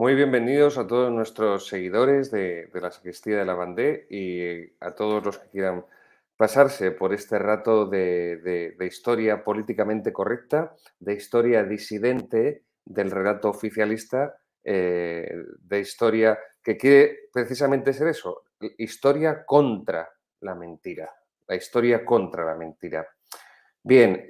Muy bienvenidos a todos nuestros seguidores de la Sacristía de la Bandé y a todos los que quieran pasarse por este rato de historia políticamente correcta, de historia disidente del relato oficialista, de historia que quiere precisamente ser eso, historia contra la mentira, la historia contra la mentira. Bien,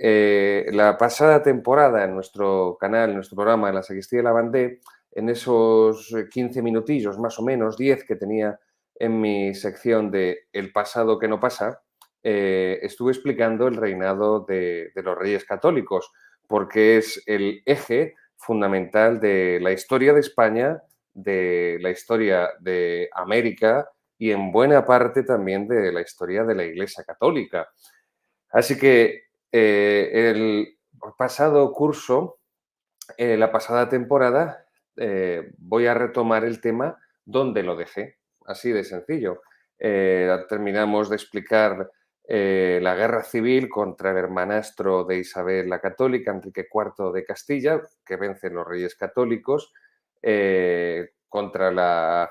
la pasada temporada en nuestro canal, en nuestro programa, en la Sacristía de la Bandé, en esos 15 minutillos, más o menos, 10 que tenía en mi sección de El pasado que no pasa, estuve explicando el reinado de los reyes católicos, porque es el eje fundamental de la historia de España, de la historia de América y en buena parte también de la historia de la Iglesia Católica. Así que el pasado curso, la pasada temporada, voy a retomar el tema donde lo dejé, así de sencillo. Terminamos de explicar la guerra civil contra el hermanastro de Isabel la Católica, Enrique IV de Castilla, que vencen los reyes católicos, contra la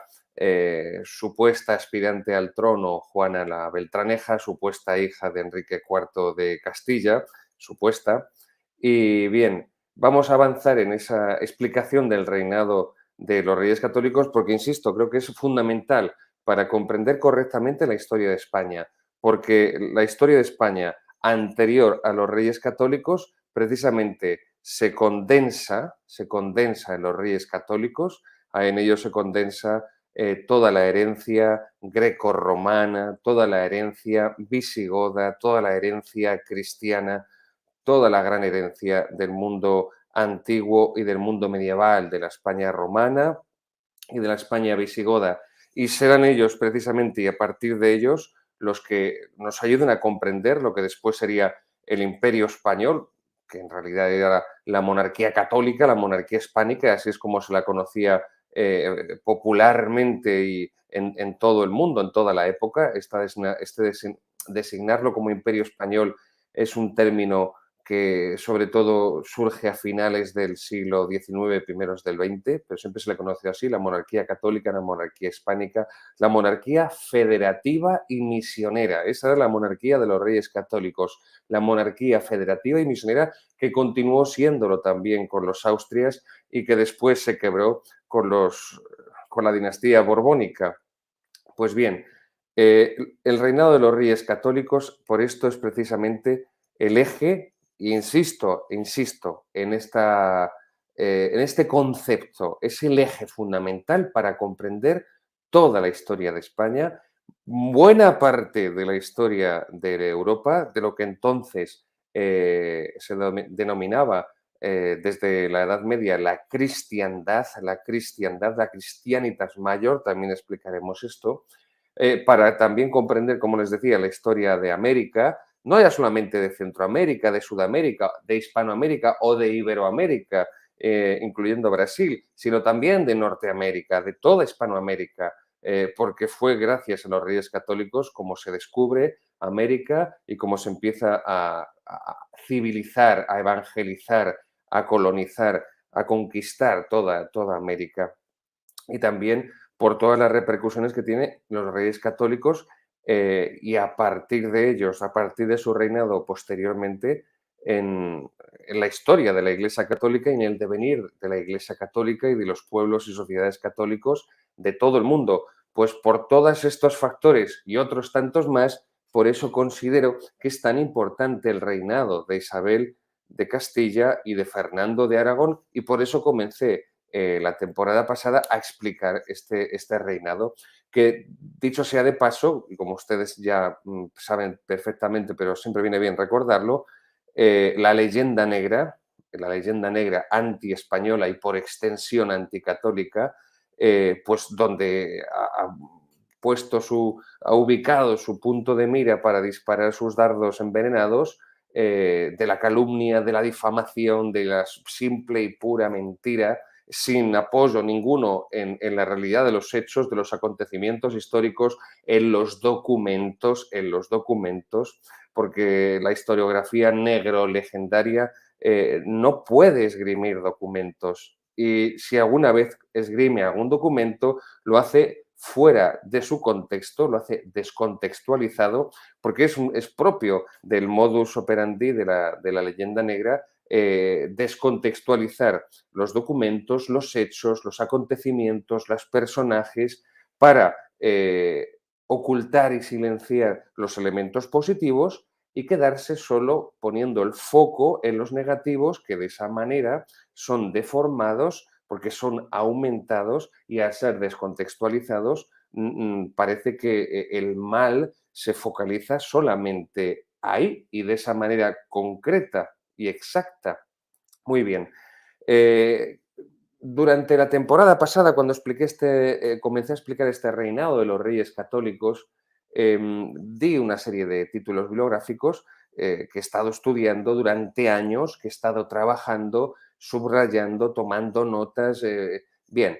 supuesta aspirante al trono, Juana la Beltraneja, supuesta hija de Enrique IV de Castilla, supuesta. Y bien, vamos a avanzar en esa explicación del reinado de los reyes católicos porque, insisto, creo que es fundamental para comprender correctamente la historia de España, porque la historia de España anterior a los reyes católicos precisamente se condensa en los reyes católicos, en ellos se condensa toda la herencia grecorromana, toda la herencia visigoda, toda la herencia cristiana, toda la gran herencia del mundo antiguo y del mundo medieval, de la España romana y de la España visigoda. Y serán ellos precisamente y a partir de ellos los que nos ayuden a comprender lo que después sería el Imperio Español, que en realidad era la monarquía católica, la monarquía hispánica, así es como se la conocía popularmente y en todo el mundo, en toda la época. Designarlo como Imperio Español es un término que sobre todo surge a finales del siglo XIX, primeros del XX, pero siempre se le conoce así, la monarquía católica, la monarquía hispánica, la monarquía federativa y misionera. Esa era la monarquía de los reyes católicos, la monarquía federativa y misionera que continuó siéndolo también con los Austrias y que después se quebró con la dinastía borbónica. Pues bien, el reinado de los reyes católicos, por esto es precisamente el eje, e insisto, en este concepto, es el eje fundamental para comprender toda la historia de España, buena parte de la historia de Europa, de lo que entonces se denominaba desde la Edad Media la Christianitas Mayor, también explicaremos esto, para también comprender, como les decía, la historia de América, no ya solamente de Centroamérica, de Sudamérica, de Hispanoamérica o de Iberoamérica, incluyendo Brasil, sino también de Norteamérica, de toda Hispanoamérica, porque fue gracias a los Reyes Católicos como se descubre América y cómo se empieza a civilizar, a evangelizar, a colonizar, a conquistar toda América. Y también por todas las repercusiones que tiene los reyes católicos y a partir de ellos, a partir de su reinado posteriormente, en la historia de la Iglesia Católica y en el devenir de la Iglesia Católica y de los pueblos y sociedades católicos de todo el mundo. Pues por todos estos factores y otros tantos más, por eso considero que es tan importante el reinado de Isabel de Castilla y de Fernando de Aragón y por eso comencé la temporada pasada a explicar este reinado, que dicho sea de paso, y como ustedes ya saben perfectamente, pero siempre viene bien recordarlo, la leyenda negra anti-española y por extensión anticatólica, pues donde ha ubicado su punto de mira para disparar sus dardos envenenados, de la calumnia, de la difamación, de la simple y pura mentira, sin apoyo ninguno en la realidad de los hechos, de los acontecimientos históricos, en los documentos, porque la historiografía negro legendaria no puede esgrimir documentos y si alguna vez esgrime algún documento, lo hace fuera de su contexto, lo hace descontextualizado, porque es propio del modus operandi de la leyenda negra descontextualizar los documentos, los hechos, los acontecimientos, los personajes, para ocultar y silenciar los elementos positivos y quedarse solo poniendo el foco en los negativos, que de esa manera son deformados porque son aumentados y al ser descontextualizados parece que el mal se focaliza solamente ahí y de esa manera concreta y exacta. Muy bien. Eh, Durante la temporada pasada, cuando comencé a explicar este reinado de los reyes católicos, di una serie de títulos bibliográficos que he estado estudiando durante años, que he estado trabajando, subrayando, tomando notas. Bien,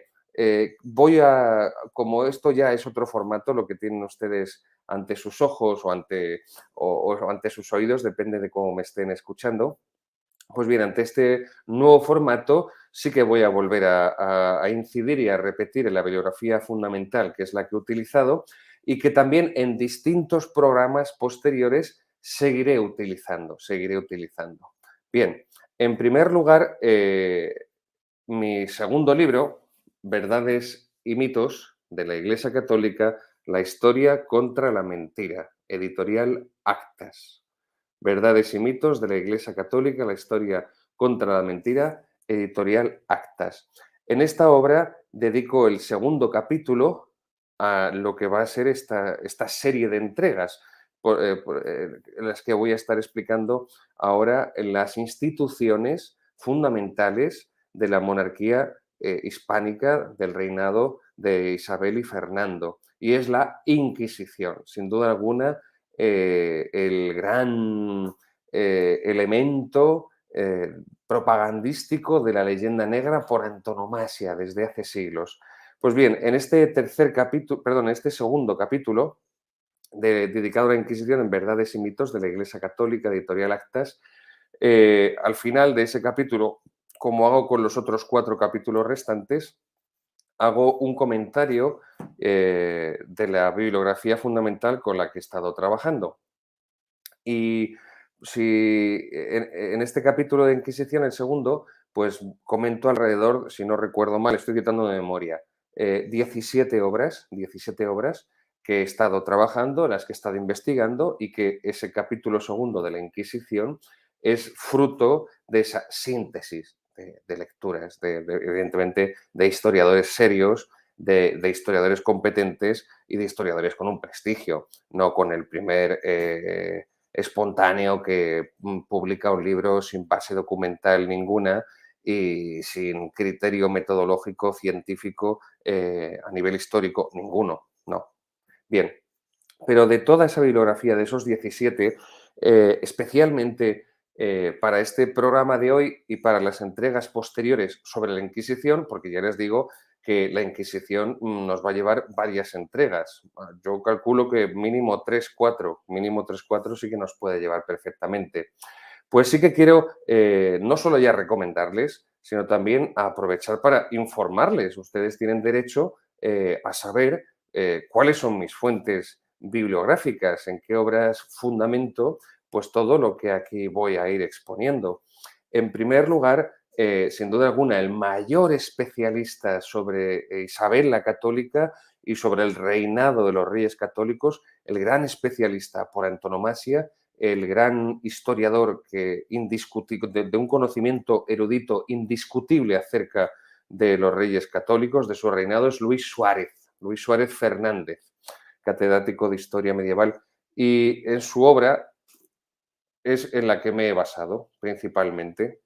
como esto ya es otro formato, lo que tienen ustedes ante sus ojos o ante sus oídos, depende de cómo me estén escuchando. Pues bien, ante este nuevo formato sí que voy a volver a incidir y a repetir en la bibliografía fundamental, que es la que he utilizado, y que también en distintos programas posteriores seguiré utilizando, seguiré utilizando. Bien, en primer lugar, mi segundo libro, Verdades y mitos de la Iglesia Católica, la historia contra la mentira, editorial Actas. Verdades y mitos de la Iglesia Católica, la historia contra la mentira, editorial Actas. En esta obra dedico el segundo capítulo a lo que va a ser esta serie de entregas en las que voy a estar explicando ahora las instituciones fundamentales de la monarquía hispánica del reinado de Isabel y Fernando. Y es la Inquisición, sin duda alguna, el gran elemento propagandístico de la leyenda negra por antonomasia desde hace siglos. Pues bien, en este segundo capítulo dedicado a la Inquisición en Verdades y mitos de la Iglesia Católica, editorial Actas, al final de ese capítulo, como hago con los otros 4 capítulos restantes, hago un comentario de la bibliografía fundamental con la que he estado trabajando. Y si en este capítulo de Inquisición, el segundo, pues comento alrededor, si no recuerdo mal, estoy quitando de memoria, 17 obras que he estado trabajando, las que he estado investigando y que ese capítulo segundo de la Inquisición es fruto de esa síntesis de lecturas, evidentemente, de historiadores serios, de historiadores competentes y de historiadores con un prestigio, no con el primer espontáneo que publica un libro sin base documental ninguna y sin criterio metodológico, científico, a nivel histórico, ninguno, no. Bien, pero de toda esa bibliografía, de esos 17, especialmente para este programa de hoy y para las entregas posteriores sobre la Inquisición, porque ya les digo que la Inquisición nos va a llevar varias entregas. Yo calculo que mínimo 3, 4 sí que nos puede llevar perfectamente. Pues sí que quiero no solo ya recomendarles, sino también aprovechar para informarles. Ustedes tienen derecho a saber cuáles son mis fuentes bibliográficas, en qué obras fundamento pues todo lo que aquí voy a ir exponiendo. En primer lugar, sin duda alguna, el mayor especialista sobre Isabel la Católica y sobre el reinado de los reyes católicos, el gran especialista por antonomasia, el gran historiador de un conocimiento erudito indiscutible acerca de los reyes católicos, de su reinado, es Luis Suárez Fernández, catedrático de Historia Medieval. Y en su obra es en la que me he basado principalmente.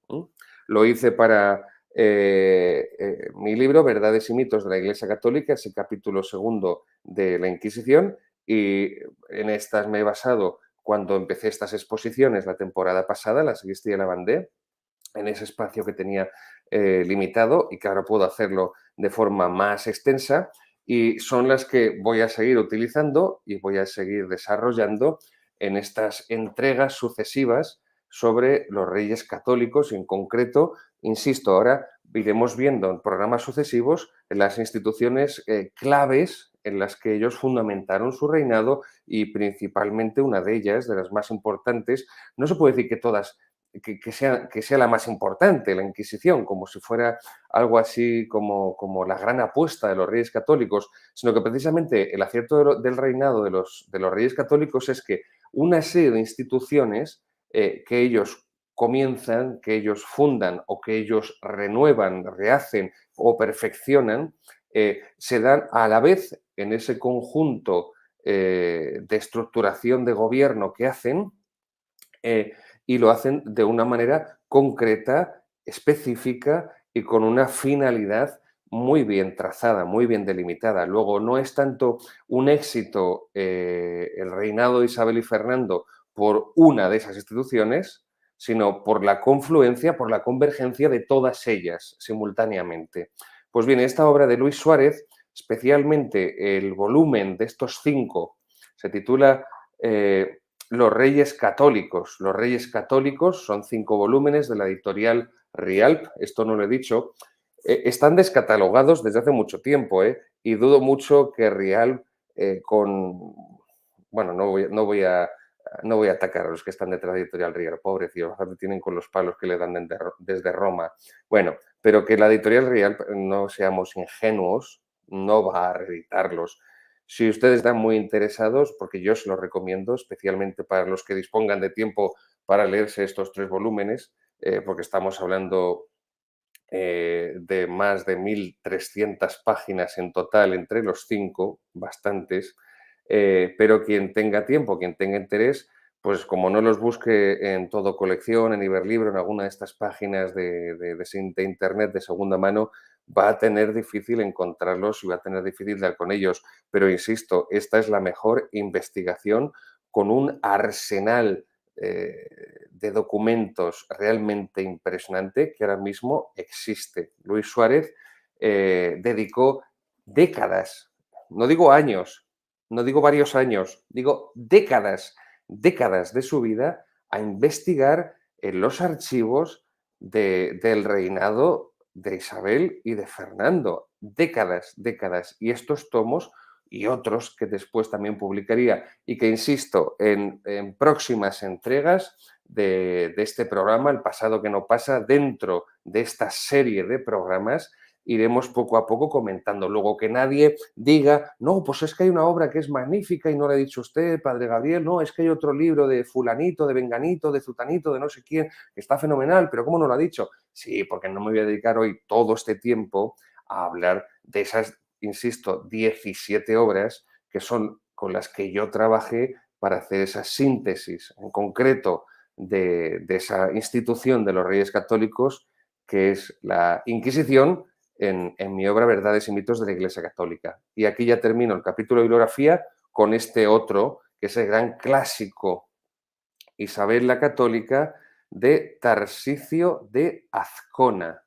Lo hice para mi libro, Verdades y mitos de la Iglesia Católica, ese capítulo segundo de la Inquisición, y en estas me he basado cuando empecé estas exposiciones la temporada pasada, la Sacristía y la Bandé, en ese espacio que tenía limitado y que ahora puedo hacerlo de forma más extensa, y son las que voy a seguir utilizando y voy a seguir desarrollando en estas entregas sucesivas sobre los reyes católicos y en concreto, insisto, ahora iremos viendo en programas sucesivos las instituciones claves en las que ellos fundamentaron su reinado y principalmente una de ellas, de las más importantes, no se puede decir que todas, que sea la más importante, la Inquisición, como si fuera algo así como la gran apuesta de los reyes católicos, sino que precisamente el acierto del reinado de los reyes católicos es que una serie de instituciones que ellos comienzan, que ellos fundan o que ellos renuevan, rehacen o perfeccionan, se dan a la vez en ese conjunto de estructuración de gobierno que hacen eh, y lo hacen de una manera concreta, específica y con una finalidad muy bien trazada, muy bien delimitada. Luego, no es tanto un éxito el reinado de Isabel y Fernando por una de esas instituciones, sino por la confluencia, por la convergencia de todas ellas simultáneamente. Pues bien, esta obra de Luis Suárez, especialmente el volumen de estos 5, se titula Los Reyes Católicos. Los Reyes Católicos son 5 volúmenes de la editorial Rialp, esto no lo he dicho, están descatalogados desde hace mucho tiempo, y dudo mucho que Rialp con... Bueno, no voy a atacar a los que están detrás de Editorial Rialp, pobrecillos, bastante tienen con los palos que le dan desde Roma. Bueno, pero que la Editorial Rialp, no seamos ingenuos, no va a reeditarlos. Si ustedes están muy interesados, porque yo se los recomiendo, especialmente para los que dispongan de tiempo para leerse estos 3 volúmenes, porque estamos hablando de más de 1.300 páginas en total entre los 5, bastantes, pero quien tenga tiempo, quien tenga interés, pues como no los busque en Todo Colección, en Iberlibro, en alguna de estas páginas de Internet de segunda mano, va a tener difícil encontrarlos y va a tener difícil dar con ellos. Pero insisto, esta es la mejor investigación con un arsenal de documentos realmente impresionante que ahora mismo existe. Luis Suárez dedicó décadas, no digo años, no digo varios años, digo décadas, décadas de su vida a investigar en los archivos del reinado de Isabel y de Fernando. Décadas, décadas. Y estos tomos y otros que después también publicaría y que, insisto, en próximas entregas de este programa, El pasado que no pasa, dentro de esta serie de programas, iremos poco a poco comentando. Luego que nadie diga, no, pues es que hay una obra que es magnífica y no le ha dicho usted, padre Gabriel, no, es que hay otro libro de fulanito, de venganito, de zutanito, de no sé quién, que está fenomenal, pero ¿cómo no lo ha dicho? Sí, porque no me voy a dedicar hoy todo este tiempo a hablar de esas, insisto, 17 obras que son con las que yo trabajé para hacer esa síntesis en concreto de esa institución de los Reyes Católicos que es la Inquisición en mi obra Verdades y mitos de la Iglesia Católica. Y aquí ya termino el capítulo de bibliografía con este otro, que es el gran clásico Isabel la Católica de Tarsicio de Azcona.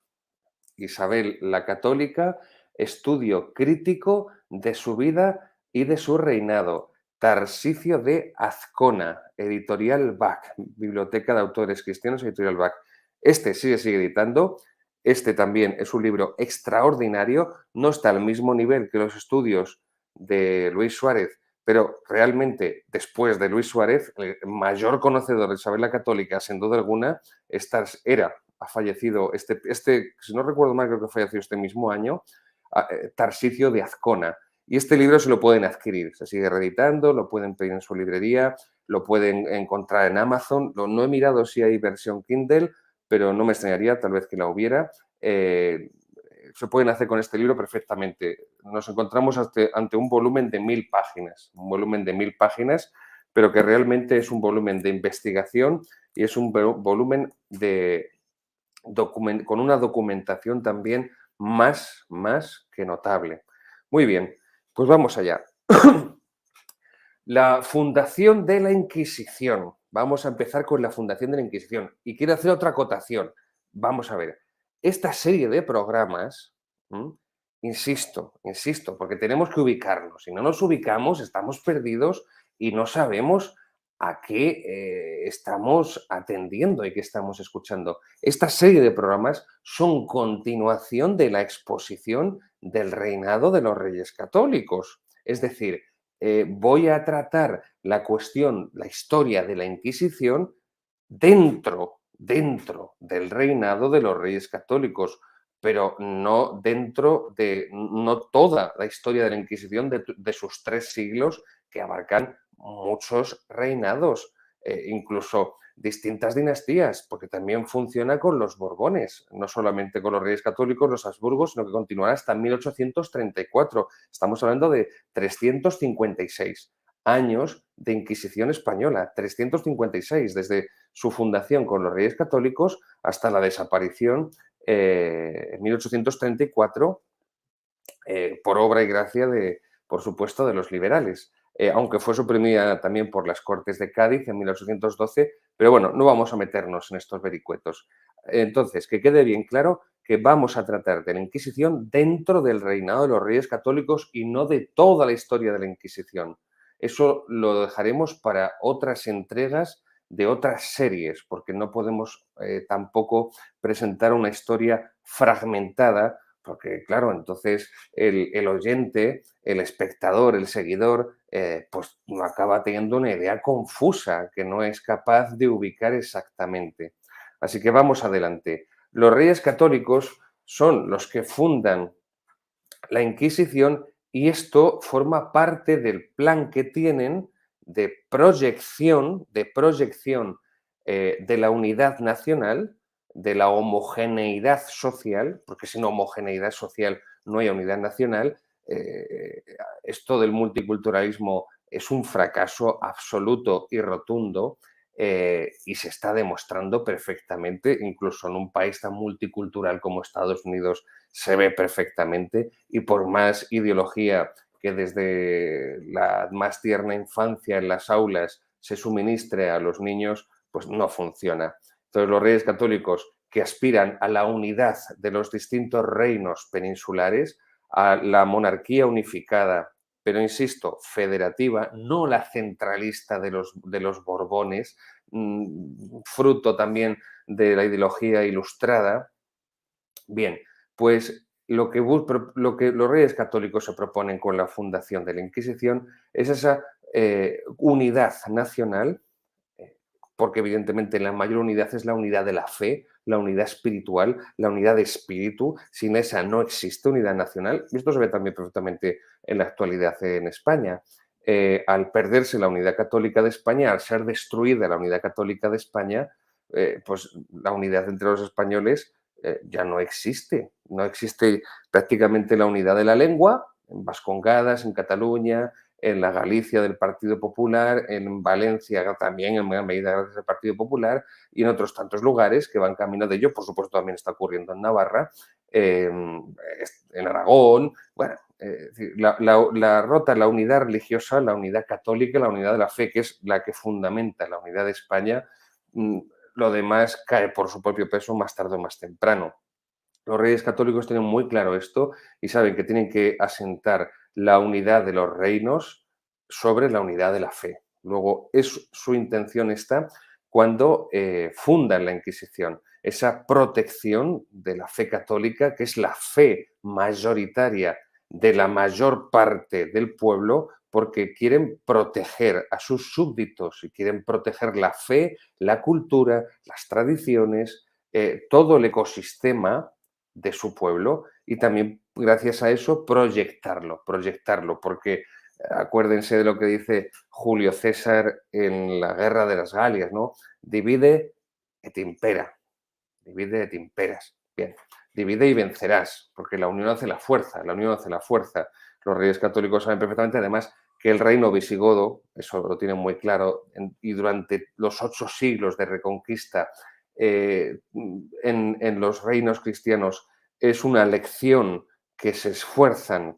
Isabel la Católica, estudio crítico de su vida y de su reinado. Tarsicio de Azcona, editorial BAC, Biblioteca de Autores Cristianos, editorial BAC. Este sigue editando. Este también es un libro extraordinario. No está al mismo nivel que los estudios de Luis Suárez, pero realmente después de Luis Suárez, el mayor conocedor de Isabel la Católica, sin duda alguna, era ha fallecido, si no recuerdo mal, creo que falleció este mismo año, Tarsicio de Azcona. Y este libro se lo pueden adquirir, se sigue reeditando, lo pueden pedir en su librería, lo pueden encontrar en Amazon. No he mirado si hay versión Kindle, pero no me extrañaría, tal vez que la hubiera. Se pueden hacer con este libro perfectamente. Nos encontramos ante un volumen de 1.000 páginas, un volumen de 1.000 páginas, pero que realmente es un volumen de investigación y es un volumen con una documentación también más que notable. Muy bien, pues vamos allá. La fundación de la Inquisición. Vamos a empezar con la fundación de la Inquisición. Y quiero hacer otra acotación. Vamos a ver. Esta serie de programas, insisto, porque tenemos que ubicarnos. Si no nos ubicamos, estamos perdidos y no sabemos a qué estamos atendiendo y qué estamos escuchando. Esta serie de programas son continuación de la exposición del reinado de los Reyes Católicos. Es decir, voy a tratar la cuestión, la historia de la Inquisición dentro del reinado de los Reyes Católicos, pero no dentro de, no toda la historia de la Inquisición de sus 3 siglos que abarcan muchos reinados, incluso distintas dinastías, porque también funciona con los Borbones, no solamente con los Reyes Católicos, los Habsburgos, sino que continuará hasta 1834. Estamos hablando de 356 años de Inquisición española, 356, desde su fundación con los Reyes Católicos hasta la desaparición en 1834 por obra y gracia de, por supuesto, de los liberales, aunque fue suprimida también por las Cortes de Cádiz en 1812, pero bueno, no vamos a meternos en estos vericuetos. Entonces, que quede bien claro que vamos a tratar de la Inquisición dentro del reinado de los Reyes Católicos y no de toda la historia de la Inquisición. Eso lo dejaremos para otras entregas de otras series, porque no podemos tampoco presentar una historia fragmentada, porque claro, entonces el oyente, el espectador, el seguidor, pues no acaba teniendo una idea confusa que no es capaz de ubicar exactamente. Así que vamos adelante. Los Reyes Católicos son los que fundan la Inquisición y esto forma parte del plan que tienen de proyección de la unidad nacional, de la homogeneidad social, porque sin homogeneidad social no hay unidad nacional. Esto del multiculturalismo es un fracaso absoluto y rotundo y se está demostrando perfectamente, incluso en un país tan multicultural como Estados Unidos se ve perfectamente, y por más ideología que desde la más tierna infancia en las aulas se suministre a los niños, pues no funciona. Entonces los Reyes Católicos que aspiran a la unidad de los distintos reinos peninsulares, a la monarquía unificada, pero insisto, federativa, no la centralista de los Borbones, fruto también de la ideología ilustrada. Bien, pues lo que los Reyes Católicos se proponen con la fundación de la Inquisición es esa unidad nacional, porque evidentemente la mayor unidad es la unidad de la fe, la unidad espiritual, la unidad de espíritu. Sin esa no existe unidad nacional. Y esto se ve también perfectamente en la actualidad en España. Al perderse la unidad católica de España, al ser destruida la unidad católica de España, pues la unidad entre los españoles ya no existe. No existe prácticamente la unidad de la lengua, en Vascongadas, en Cataluña, en la Galicia del Partido Popular, en Valencia también en gran medida gracias al Partido Popular y en otros tantos lugares que van camino de ello. Por supuesto, también está ocurriendo en Navarra, en Aragón. Bueno, la rota, la unidad religiosa, la unidad católica, la unidad de la fe, que es la que fundamenta la unidad de España, lo demás cae por su propio peso más tarde o más temprano. Los Reyes Católicos tienen muy claro esto y saben que tienen que asentar la unidad de los reinos sobre la unidad de la fe. Luego, su intención está cuando fundan la Inquisición, esa protección de la fe católica, que es la fe mayoritaria de la mayor parte del pueblo, porque quieren proteger a sus súbditos y quieren proteger la fe, la cultura, las tradiciones, todo el ecosistema de su pueblo y también gracias a eso proyectarlo, porque acuérdense de lo que dice Julio César en la Guerra de las Galias, ¿no? Divide et impera, divide et imperas. Bien, divide y vencerás, porque la unión hace la fuerza, la unión hace la fuerza. Los reyes católicos saben perfectamente, además, que el reino visigodo, eso lo tienen muy claro, y durante los 8 siglos de reconquista en los reinos cristianos es una lección que se esfuerzan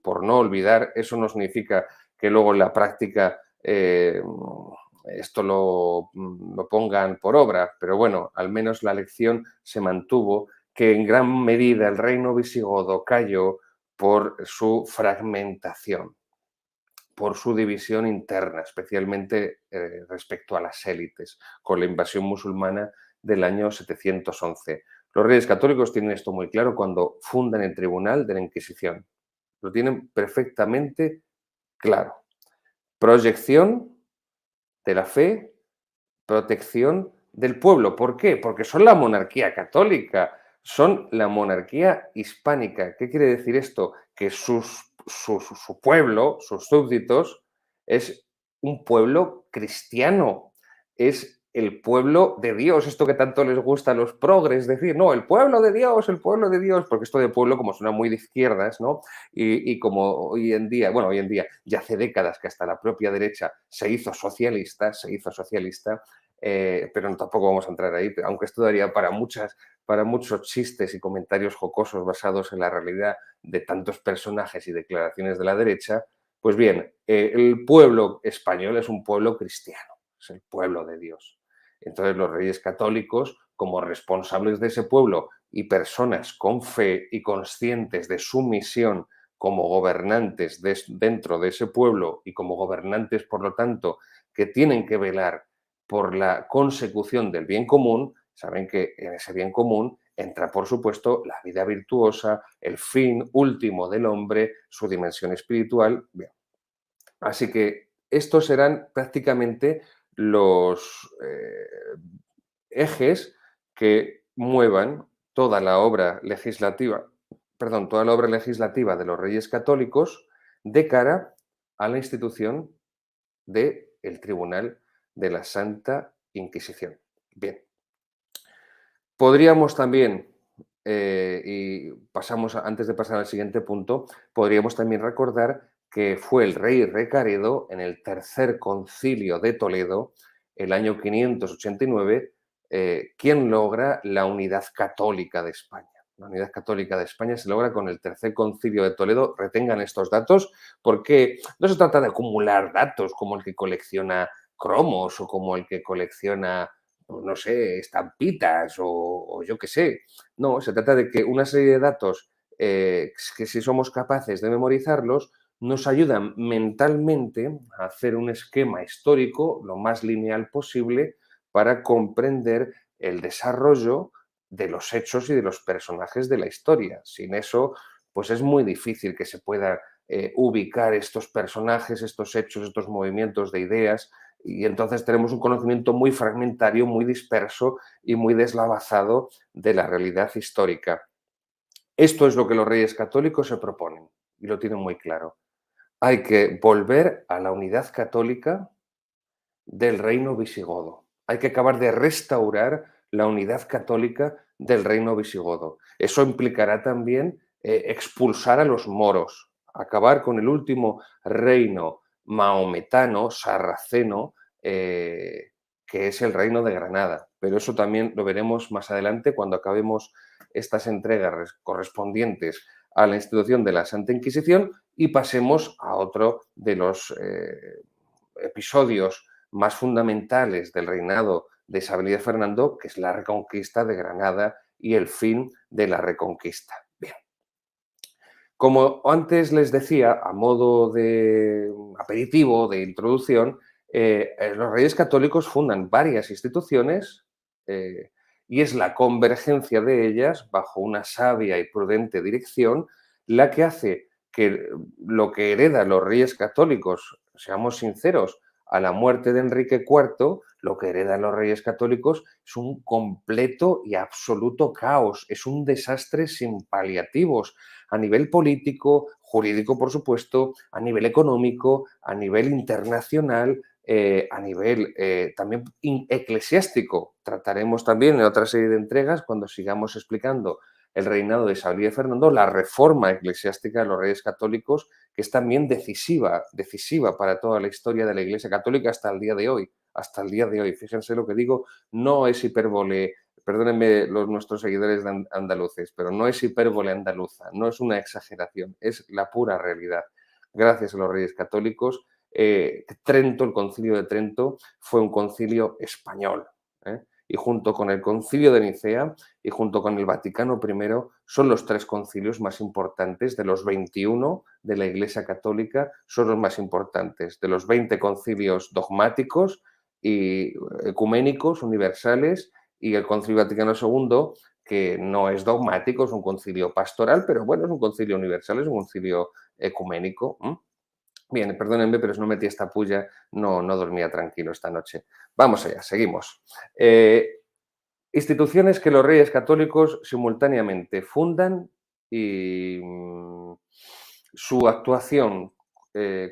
por no olvidar. Eso no significa que luego en la práctica esto lo pongan por obra, pero bueno, al menos la lección se mantuvo, que en gran medida el reino visigodo cayó por su fragmentación. por su división interna, especialmente respecto a las élites, con la invasión musulmana del año 711. Los reyes católicos tienen esto muy claro cuando fundan el Tribunal de la Inquisición. Lo tienen perfectamente claro. Proyección de la fe, protección del pueblo. ¿Por qué? Porque son la monarquía católica, son la monarquía hispánica. ¿Qué quiere decir esto? Que su pueblo, sus súbditos, es un pueblo cristiano, es el pueblo de Dios, esto que tanto les gusta a los progres decir, no, el pueblo de Dios, porque esto de pueblo como suena muy de izquierdas, ¿no? Y como hoy en día, ya hace décadas que hasta la propia derecha se hizo socialista, pero tampoco vamos a entrar ahí, aunque esto daría para muchos chistes y comentarios jocosos basados en la realidad de tantos personajes y declaraciones de la derecha. Pues bien, el pueblo español es un pueblo cristiano, es el pueblo de Dios. Entonces los reyes católicos, como responsables de ese pueblo y personas con fe y conscientes de su misión como gobernantes dentro de ese pueblo y como gobernantes, por lo tanto, que tienen que velar por la consecución del bien común, saben que en ese bien común entra, por supuesto, la vida virtuosa, el fin último del hombre, su dimensión espiritual. Bien. Así que estos serán prácticamente los ejes que muevan toda la obra legislativa, toda la obra legislativa de los Reyes Católicos de cara a la institución del Tribunal de la Santa Inquisición. Bien, podríamos también, antes de pasar al siguiente punto, podríamos también recordar que fue el rey Recaredo en el tercer concilio de Toledo, el año 589, quien logra la unidad católica de España. La unidad católica de España se logra con el tercer concilio de Toledo. Retengan estos datos porque no se trata de acumular datos como el que colecciona cromos o como el que colecciona, pues no sé, estampitas o yo qué sé. No, se trata de que una serie de datos que si somos capaces de memorizarlos, nos ayudan mentalmente a hacer un esquema histórico lo más lineal posible para comprender el desarrollo de los hechos y de los personajes de la historia. Sin eso, pues es muy difícil que se pueda ubicar estos personajes, estos hechos, estos movimientos de ideas, y entonces tenemos un conocimiento muy fragmentario, muy disperso y muy deslavazado de la realidad histórica. Esto es lo que los reyes católicos se proponen y lo tienen muy claro. Hay que volver a la unidad católica del reino visigodo. Hay que acabar de restaurar la unidad católica del reino visigodo. Eso implicará también expulsar a los moros, acabar con el último reino maometano, sarraceno, que es el reino de Granada. Pero eso también lo veremos más adelante cuando acabemos estas entregas correspondientes a la institución de la Santa Inquisición y pasemos a otro de los episodios más fundamentales del reinado de Isabel y de Fernando, que es la reconquista de Granada y el fin de la reconquista. Bien. Como antes les decía, a modo de aperitivo, de introducción, los Reyes Católicos fundan varias instituciones y es la convergencia de ellas, bajo una sabia y prudente dirección, la que hace que lo que heredan los Reyes Católicos, seamos sinceros, a la muerte de Enrique IV, lo que heredan los Reyes Católicos es un completo y absoluto caos, es un desastre sin paliativos a nivel político, jurídico, por supuesto, a nivel económico, a nivel internacional, a nivel también eclesiástico. Trataremos también en otra serie de entregas, cuando sigamos explicando el reinado de Isabel y de Fernando, la reforma eclesiástica de los Reyes Católicos, que es también decisiva para toda la historia de la Iglesia Católica hasta el día de hoy. Hasta el día de hoy. Fíjense lo que digo, no es hipérbole, perdónenme nuestros seguidores andaluces, pero no es hipérbole andaluza, no es una exageración, es la pura realidad. Gracias a los Reyes Católicos, el concilio de Trento fue un concilio español, ¿eh? y junto con el Concilio de Nicea y junto con el Vaticano I son los 3 concilios más importantes de los 21 de la Iglesia Católica, son los más importantes. De los 20 concilios dogmáticos y ecuménicos, universales, y el Concilio Vaticano II, que no es dogmático, es un concilio pastoral, pero bueno, es un concilio universal, es un concilio ecuménico. Bien, perdónenme, pero si no metí esta puya, no dormía tranquilo esta noche. Vamos allá, seguimos. Instituciones que los reyes católicos simultáneamente fundan y su actuación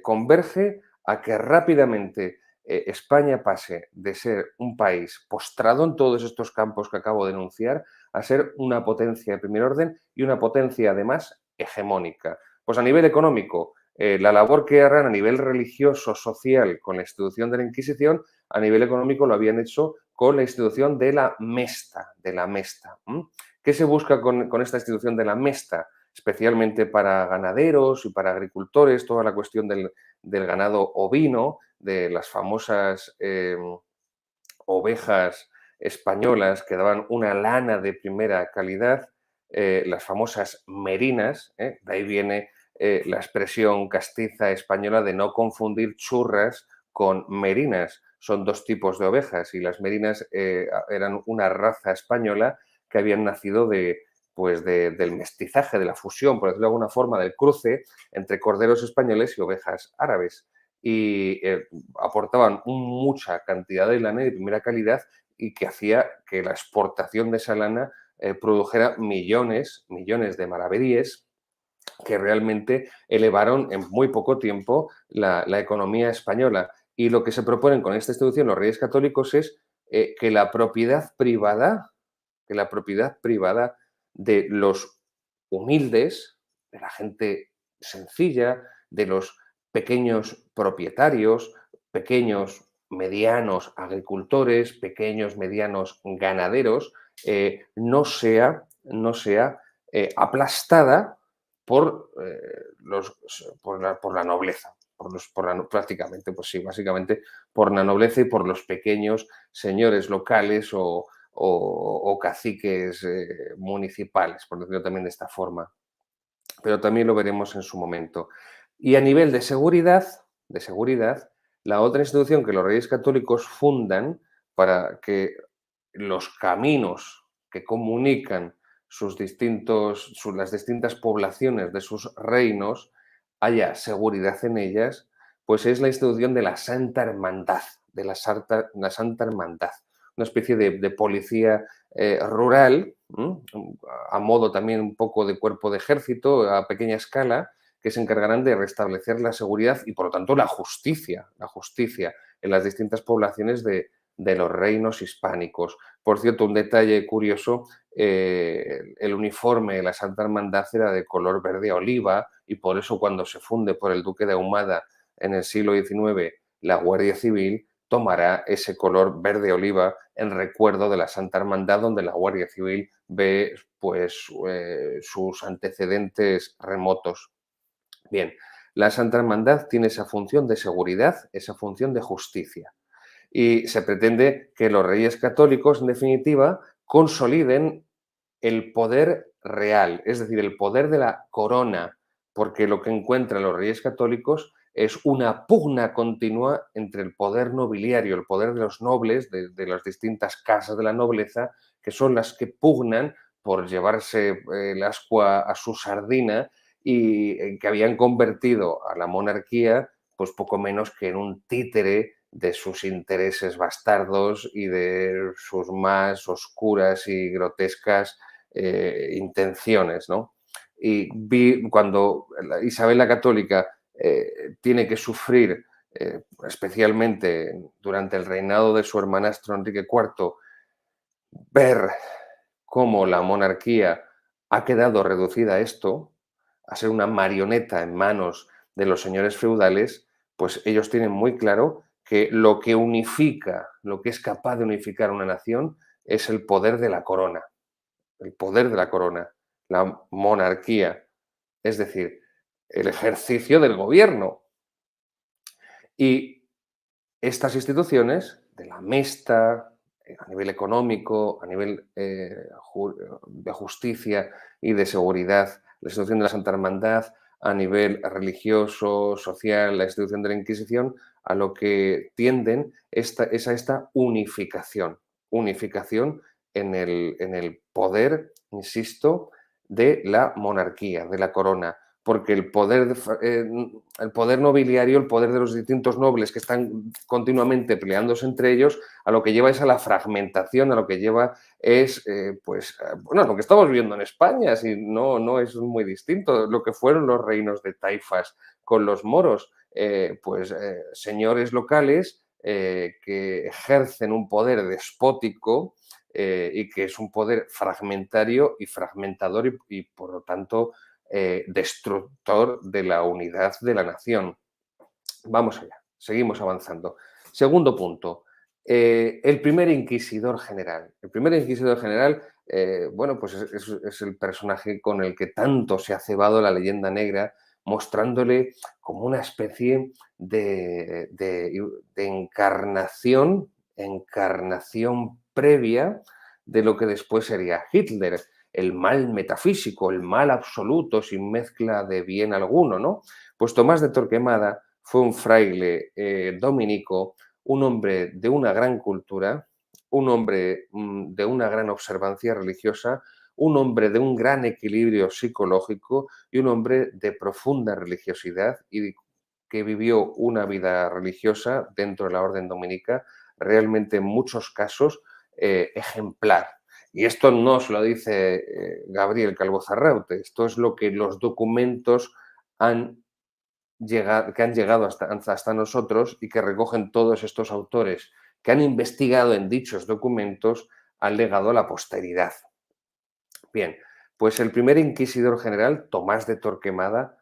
converge a que rápidamente España pase de ser un país postrado en todos estos campos que acabo de enunciar a ser una potencia de primer orden y una potencia además hegemónica. Pues a nivel económico, la labor que harán a nivel religioso, social, con la institución de la Inquisición, a nivel económico lo habían hecho con la institución de la Mesta, ¿Qué se busca con esta institución de la Mesta? Especialmente para ganaderos y para agricultores, toda la cuestión del ganado ovino, de las famosas ovejas españolas que daban una lana de primera calidad, las famosas merinas, de ahí viene la expresión castiza española de no confundir churras con merinas. Son 2 tipos de ovejas y las merinas eran una raza española que habían nacido del mestizaje, de la fusión, por decirlo de alguna forma, del cruce entre corderos españoles y ovejas árabes. Y aportaban mucha cantidad de lana de primera calidad y que hacía que la exportación de esa lana produjera millones de maravedíes que realmente elevaron en muy poco tiempo la economía española. Y lo que se proponen con esta institución los Reyes Católicos es que la propiedad privada, de los humildes, de la gente sencilla, de los pequeños propietarios, pequeños, medianos agricultores, pequeños, medianos ganaderos, no sea aplastada por la nobleza, prácticamente, pues sí, básicamente por la nobleza y por los pequeños señores locales o caciques municipales, por decirlo también de esta forma. Pero también lo veremos en su momento. Y a nivel de seguridad, la otra institución que los Reyes Católicos fundan para que los caminos que comunican las distintas poblaciones de sus reinos haya seguridad en ellas, pues es la institución de la Santa Hermandad, la Santa Hermandad, una especie de policía rural, a modo también un poco de cuerpo de ejército a pequeña escala, que se encargarán de restablecer la seguridad y, por lo tanto, la justicia en las distintas poblaciones de los reinos hispánicos. Por cierto, un detalle curioso, el uniforme de la Santa Hermandad era de color verde oliva y por eso cuando se funde por el duque de Ahumada en el siglo XIX la Guardia Civil tomará ese color verde oliva en recuerdo de la Santa Hermandad, donde la Guardia Civil ve pues, sus antecedentes remotos. Bien, la Santa Hermandad tiene esa función de seguridad, esa función de justicia. Y se pretende que los reyes católicos, en definitiva, consoliden el poder real, es decir, el poder de la corona, porque lo que encuentran los reyes católicos es una pugna continua entre el poder nobiliario, el poder de los nobles, de las distintas casas de la nobleza, que son las que pugnan por llevarse el ascua a su sardina y que habían convertido a la monarquía pues poco menos que en un títere de sus intereses bastardos y de sus más oscuras y grotescas intenciones, ¿no? Y cuando Isabel la Católica tiene que sufrir, especialmente durante el reinado de su hermanastro Enrique IV, ver cómo la monarquía ha quedado reducida a esto, a ser una marioneta en manos de los señores feudales, pues ellos tienen muy claro que lo que unifica, lo que es capaz de unificar una nación es el poder de la corona, el poder de la corona, la monarquía, es decir, el ejercicio del gobierno. Y estas instituciones, de la Mesta, a nivel económico, a nivel de justicia y de seguridad, la institución de la Santa Hermandad, a nivel religioso, social, la institución de la Inquisición, a lo que tienden es a esta unificación en el poder, insisto, de la monarquía, de la corona, porque el poder nobiliario, el poder de los distintos nobles que están continuamente peleándose entre ellos, a lo que lleva es a la fragmentación, a lo que lleva es, bueno, lo que estamos viendo en España, si no es muy distinto, lo que fueron los reinos de taifas con los moros, señores locales que ejercen un poder despótico y que es un poder fragmentario y fragmentador y por lo tanto, destructor de la unidad de la nación. Vamos allá, seguimos avanzando. Segundo punto, el primer inquisidor general. El primer inquisidor general, bueno, pues es el personaje con el que tanto se ha cebado la leyenda negra, mostrándole como una especie de encarnación previa de lo que después sería Hitler, el mal metafísico, el mal absoluto sin mezcla de bien alguno, ¿no? Pues Tomás de Torquemada fue un fraile dominico, un hombre de una gran cultura, un hombre de una gran observancia religiosa, un hombre de un gran equilibrio psicológico y un hombre de profunda religiosidad y que vivió una vida religiosa dentro de la orden dominica, realmente en muchos casos ejemplar. Y esto no se lo dice Gabriel Calvo Zarraute, esto es lo que los documentos que han llegado hasta nosotros y que recogen todos estos autores que han investigado en dichos documentos, han legado a la posteridad. Bien, pues el primer inquisidor general, Tomás de Torquemada,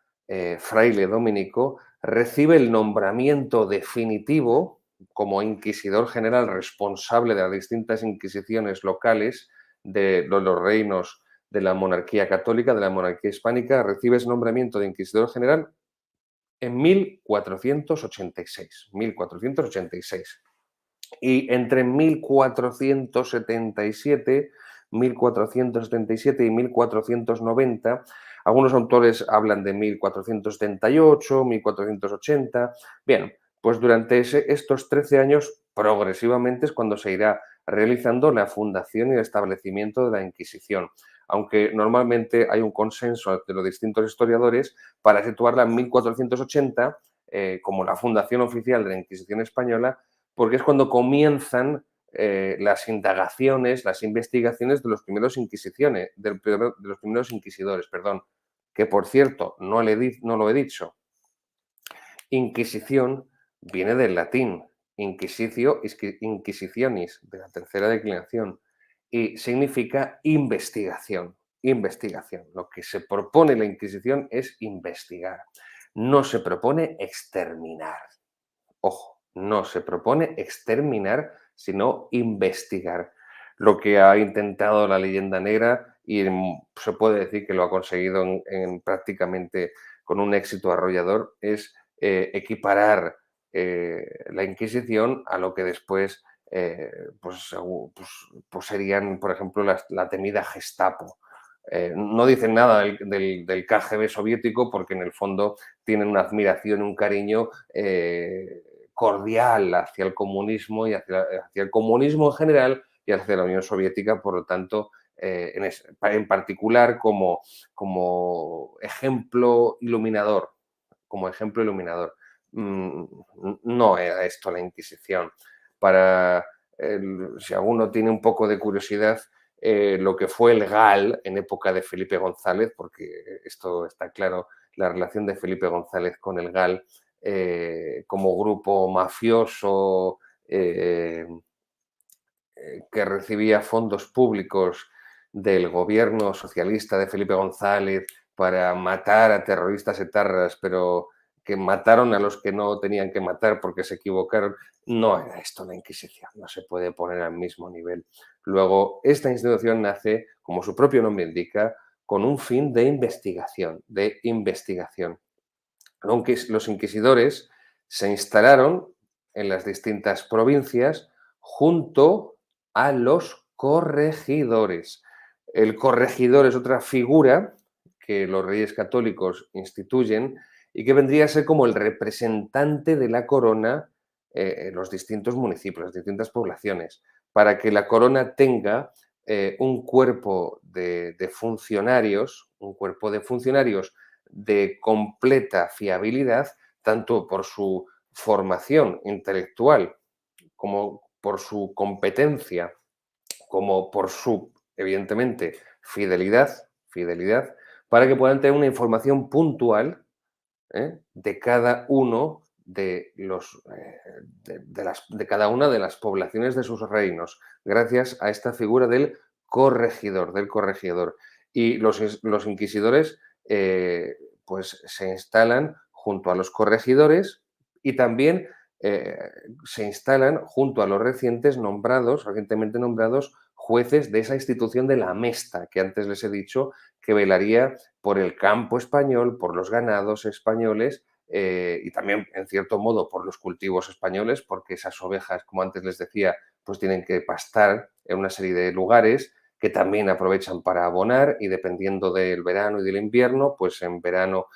fraile dominico, recibe el nombramiento definitivo como inquisidor general responsable de las distintas inquisiciones locales de los reinos de la monarquía católica, de la monarquía hispánica, recibe ese nombramiento de inquisidor general en 1486. 1486. Y entre 1477, 1477 y 1490, algunos autores hablan de 1478, 1480. Bien, pues durante estos 13 años, progresivamente es cuando se irá realizando la fundación y el establecimiento de la Inquisición, aunque normalmente hay un consenso de los distintos historiadores para situarla en 1480 como la fundación oficial de la Inquisición española, porque es cuando comienzan las indagaciones, las investigaciones de los primeros inquisidores, perdón, que por cierto, no lo he dicho. Inquisición viene del latín, inquisitio, inquisitionis, de la tercera declinación, y significa investigación, investigación. Lo que se propone la Inquisición es investigar, no se propone exterminar. Ojo, no se propone exterminar, sino investigar. Lo que ha intentado la leyenda negra, y se puede decir que lo ha conseguido prácticamente con un éxito arrollador, es equiparar la Inquisición a lo que después serían, por ejemplo, la temida Gestapo. No dicen nada del KGB soviético porque en el fondo tienen una admiración, un cariño cordial hacia el comunismo y hacia el comunismo en general y hacia la Unión Soviética, por lo tanto, en particular como ejemplo iluminador, Mm, No era esto la Inquisición. Si alguno tiene un poco de curiosidad, lo que fue el GAL en época de Felipe González, porque esto está claro, la relación de Felipe González con el GAL como grupo mafioso que recibía fondos públicos del gobierno socialista de Felipe González para matar a terroristas etarras, pero que mataron a los que no tenían que matar porque se equivocaron. No era esto la Inquisición, no se puede poner al mismo nivel. Luego, esta institución nace, como su propio nombre indica, con un fin de investigación, de investigación. Aunque los inquisidores se instalaron en las distintas provincias junto a los corregidores. El corregidor es otra figura que los reyes católicos instituyen y que vendría a ser como el representante de la corona en los distintos municipios, las distintas poblaciones, para que la corona tenga un cuerpo de funcionarios, un cuerpo de funcionarios de completa fiabilidad, tanto por su formación intelectual como por su competencia, como por su, evidentemente, fidelidad, para que puedan tener una información puntual de cada uno de los de cada una de las poblaciones de sus reinos, gracias a esta figura del corregidor. Y los inquisidores pues se instalan junto a los corregidores y también eh, se instalan junto a los recientemente nombrados jueces de esa institución de la Mesta, que antes les he dicho que velaría por el campo español, por los ganados españoles y también, en cierto modo, por los cultivos españoles, porque esas ovejas, como antes les decía, pues tienen que pastar en una serie de lugares que también aprovechan para abonar y dependiendo del verano y del invierno, pues en verano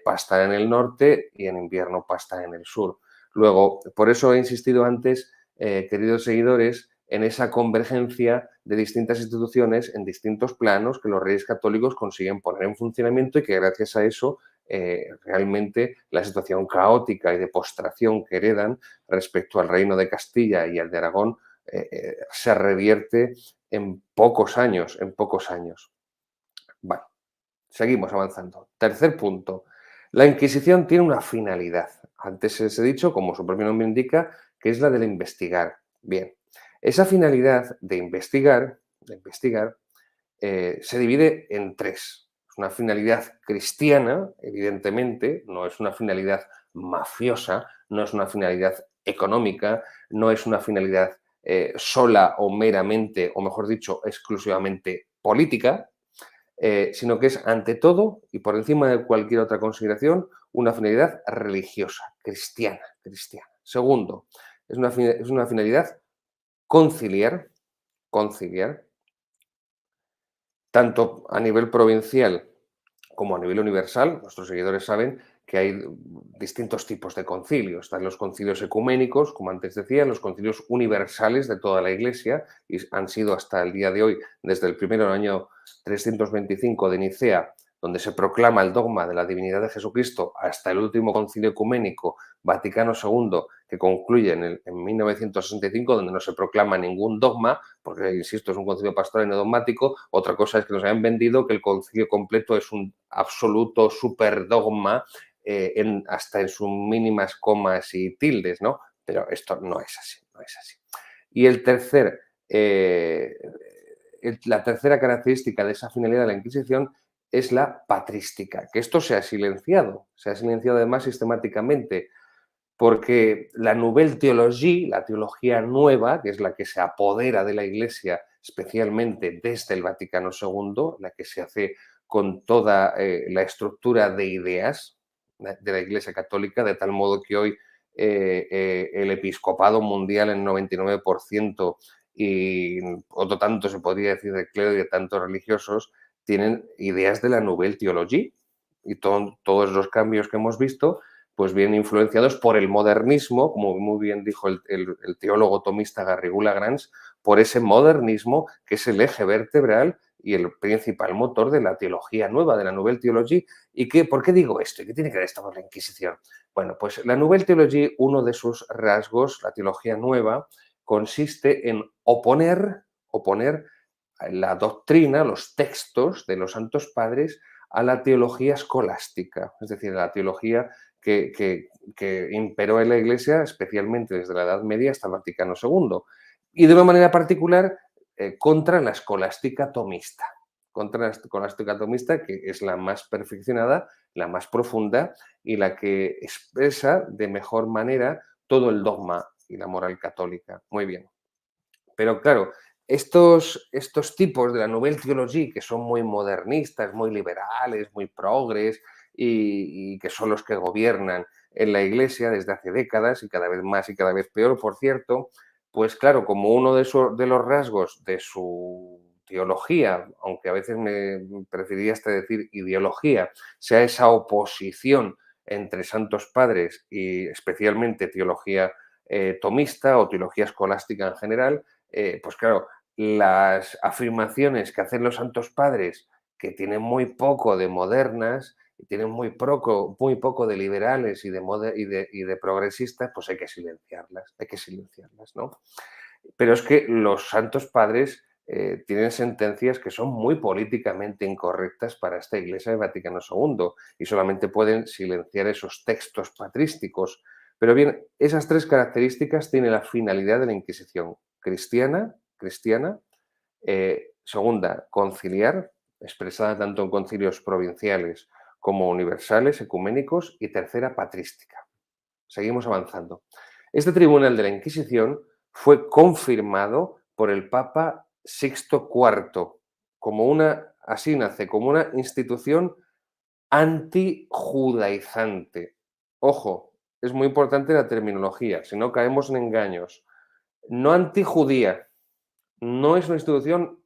pastan en el norte y en invierno pastan en el sur. Luego, por eso he insistido antes, queridos seguidores, en esa convergencia de distintas instituciones en distintos planos que los reyes católicos consiguen poner en funcionamiento y que gracias a eso realmente la situación caótica y de postración que heredan respecto al reino de Castilla y al de Aragón se revierte en pocos años, en pocos años. Vale, seguimos avanzando. Tercer punto. La Inquisición tiene una finalidad. Antes les he dicho, como su propio nombre indica, que es la de investigar. Bien, esa finalidad de investigar se divide en tres. Es una finalidad cristiana, evidentemente, no es una finalidad mafiosa, no es una finalidad económica, no es una finalidad sola o meramente, o mejor dicho, exclusivamente política, sino que es ante todo y por encima de cualquier otra consideración una finalidad religiosa, cristiana. Segundo, es una finalidad conciliar, conciliar, tanto a nivel provincial como a nivel universal. Nuestros seguidores saben que hay distintos tipos de concilios. Están los concilios ecuménicos, como antes decía, los concilios universales de toda la Iglesia, y han sido hasta el día de hoy, desde el primero del año 325 de Nicea, donde se proclama el dogma de la divinidad de Jesucristo, hasta el último concilio ecuménico, Vaticano II, que concluye en 1965, donde no se proclama ningún dogma, porque, insisto, es un concilio pastoral y no dogmático. Otra cosa es que nos hayan vendido que el concilio completo es un absoluto superdogma hasta en sus mínimas comas y tildes, ¿no? Pero esto no es así, no es así. Y la tercera característica de esa finalidad de la Inquisición es la patrística, que esto se ha silenciado además sistemáticamente, porque la Nouvelle Théologie, la teología nueva, que es la que se apodera de la Iglesia, especialmente desde el Vaticano II, la que se hace con toda la estructura de ideas de la Iglesia Católica, de tal modo que hoy el episcopado mundial en 99% y otro tanto se podría decir del clero y de tantos religiosos tienen ideas de la Nouvelle Théologie y todos los cambios que hemos visto pues vienen influenciados por el modernismo, como muy bien dijo el teólogo tomista Garrigou Lagrange, por ese modernismo que es el eje vertebral y el principal motor de la teología nueva, de la Nouvelle Théologie. ¿Por qué digo esto? ¿Y qué tiene que ver esto con la Inquisición? Bueno, pues la Nouvelle Théologie, uno de sus rasgos, la teología nueva, consiste en oponer la doctrina, los textos de los santos padres a la teología escolástica, es decir, a la teología que imperó en la Iglesia, especialmente desde la Edad Media hasta el Vaticano II, y de una manera particular contra la escolástica tomista, que es la más perfeccionada, la más profunda y la que expresa de mejor manera todo el dogma y la moral católica. Muy bien. Pero claro, estos tipos de la Nouvelle Théologie, que son muy modernistas, muy liberales, muy progres y que son los que gobiernan en la Iglesia desde hace décadas y cada vez más y cada vez peor, por cierto, pues claro, como uno de los rasgos de su teología, aunque a veces me preferiría hasta decir ideología, sea esa oposición entre santos padres y especialmente teología tomista o teología escolástica en general, pues claro, las afirmaciones que hacen los santos padres, que tienen muy poco de modernas, y tienen muy poco de liberales y de progresistas, pues hay que silenciarlas, ¿no? Pero es que los santos padres tienen sentencias que son muy políticamente incorrectas para esta Iglesia de Vaticano II y solamente pueden silenciar esos textos patrísticos. Pero bien, esas tres características tienen la finalidad de la Inquisición cristiana, segunda, conciliar, expresada tanto en concilios provinciales como universales, ecuménicos, y tercera, patrística. Seguimos avanzando. Este tribunal de la Inquisición fue confirmado por el Papa Sixto IV como así nace, como una institución antijudaizante. Ojo, es muy importante la terminología, si no caemos en engaños. No antijudía, no es una institución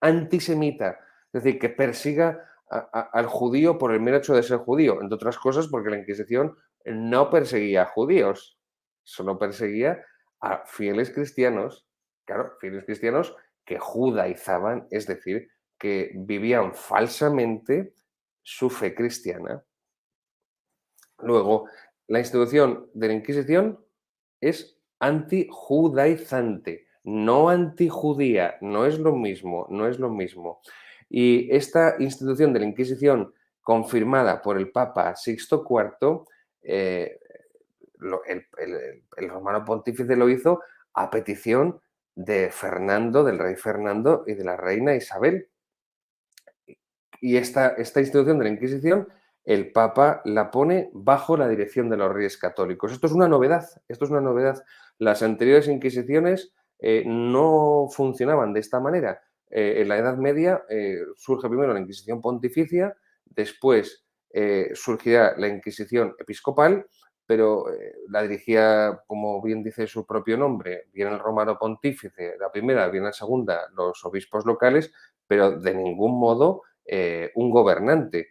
antisemita, es decir, que persiga al judío por el mero hecho de ser judío, entre otras cosas porque la Inquisición no perseguía a judíos, solo perseguía a fieles cristianos, claro, fieles cristianos que judaizaban, es decir, que vivían falsamente su fe cristiana. Luego, la institución de la Inquisición es antijudaizante, no antijudía, no es lo mismo, no es lo mismo. Y esta institución de la Inquisición, confirmada por el Papa Sixto IV, eh, el romano pontífice lo hizo a petición de Fernando, del rey Fernando y de la reina Isabel. Y esta institución de la Inquisición, el Papa la pone bajo la dirección de los Reyes Católicos. Esto es una novedad, esto es una novedad. Las anteriores Inquisiciones no funcionaban de esta manera. En la Edad Media surge primero la Inquisición Pontificia, después surgirá la Inquisición Episcopal, pero la dirigía, como bien dice su propio nombre, bien el romano pontífice, la primera, bien la segunda, los obispos locales, pero de ningún modo un gobernante.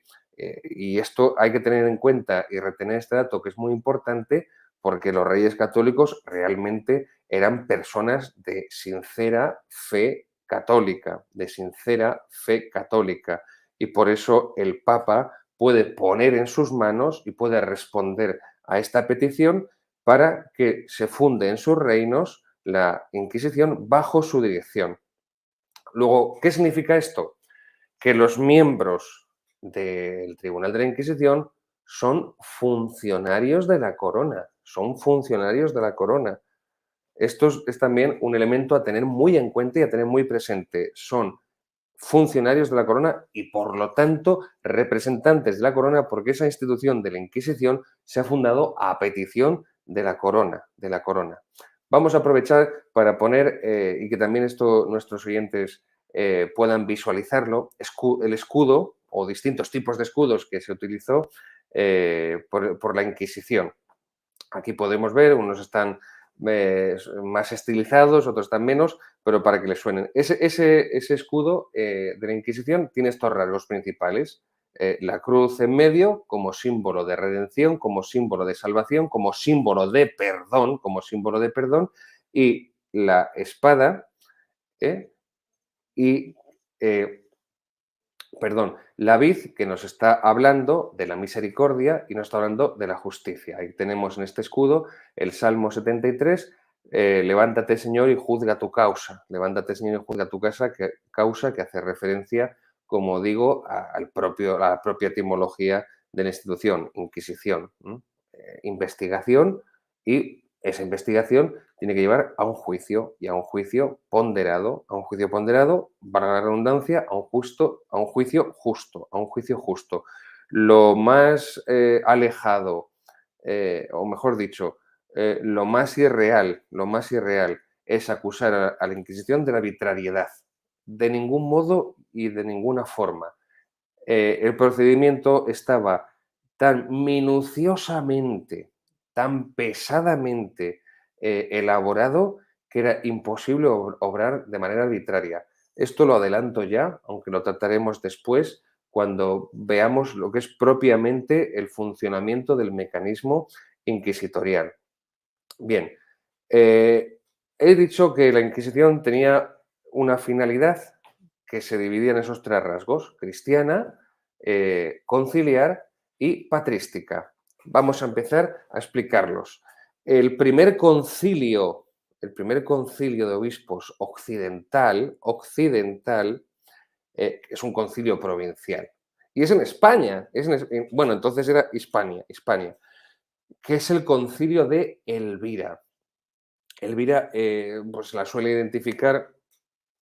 Y esto hay que tener en cuenta y retener este dato que es muy importante porque los reyes católicos realmente eran personas de sincera fe católica, de sincera fe católica. Y por eso el Papa puede poner en sus manos y puede responder a esta petición para que se funde en sus reinos la Inquisición bajo su dirección. Luego, ¿qué significa esto? Que los miembros del Tribunal de la Inquisición son funcionarios de la corona, son funcionarios de la corona. Esto es también un elemento a tener muy en cuenta y a tener muy presente. Son funcionarios de la corona y, por lo tanto, representantes de la corona, porque esa institución de la Inquisición se ha fundado a petición de la corona, de la corona. Vamos a aprovechar para poner, y que también esto nuestros oyentes puedan visualizarlo, el escudo o distintos tipos de escudos que se utilizó por la Inquisición. Aquí podemos ver, unos están más estilizados, otros están menos, pero para que les suenen. Ese escudo de la Inquisición tiene estos rasgos principales. La cruz en medio como símbolo de redención, como símbolo de salvación, como símbolo de perdón, y la espada y perdón, la vid que nos está hablando de la misericordia y nos está hablando de la justicia. Ahí tenemos en este escudo el Salmo 73, levántate Señor y juzga tu causa, levántate Señor y juzga tu causa que hace referencia, como digo, a la propia etimología de la institución, Inquisición, investigación, y esa investigación tiene que llevar a un juicio y a un juicio ponderado, para la redundancia, a un juicio justo, a un juicio justo. Lo más alejado, o mejor dicho, lo más irreal es acusar a la Inquisición de la arbitrariedad. De ningún modo y de ninguna forma. El procedimiento estaba tan minuciosamente, tan pesadamente elaborado que era imposible obrar de manera arbitraria. Esto lo adelanto ya, aunque lo trataremos después, cuando veamos lo que es propiamente el funcionamiento del mecanismo inquisitorial. Bien, eh, he dicho que la Inquisición tenía una finalidad que se dividía en esos tres rasgos: cristiana, conciliar y patrística. Vamos a empezar a explicarlos. El primer concilio, el primer concilio de obispos occidental, es un concilio provincial. Y es en España, bueno, entonces era Hispania, que es el concilio de Elvira. Elvira, pues la suele identificar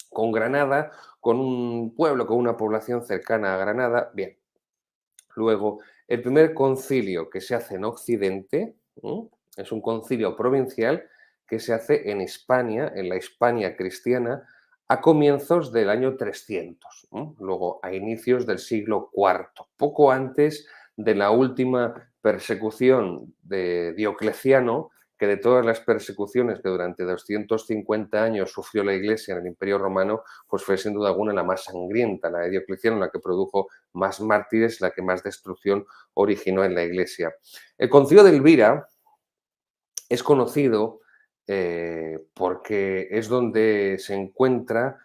con Granada, con un pueblo, con una población cercana a Granada. Bien, luego, el primer concilio que se hace en Occidente, es un concilio provincial que se hace en Hispania, en la Hispania cristiana, a comienzos del año 300, luego a inicios del siglo IV, poco antes de la última persecución de Diocleciano, que de todas las persecuciones que durante 250 años sufrió la Iglesia en el Imperio Romano, pues fue sin duda alguna la más sangrienta, la de Diocleciano, la que produjo más mártires, la que más destrucción originó en la Iglesia. El Concilio de Elvira es conocido porque es donde se encuentra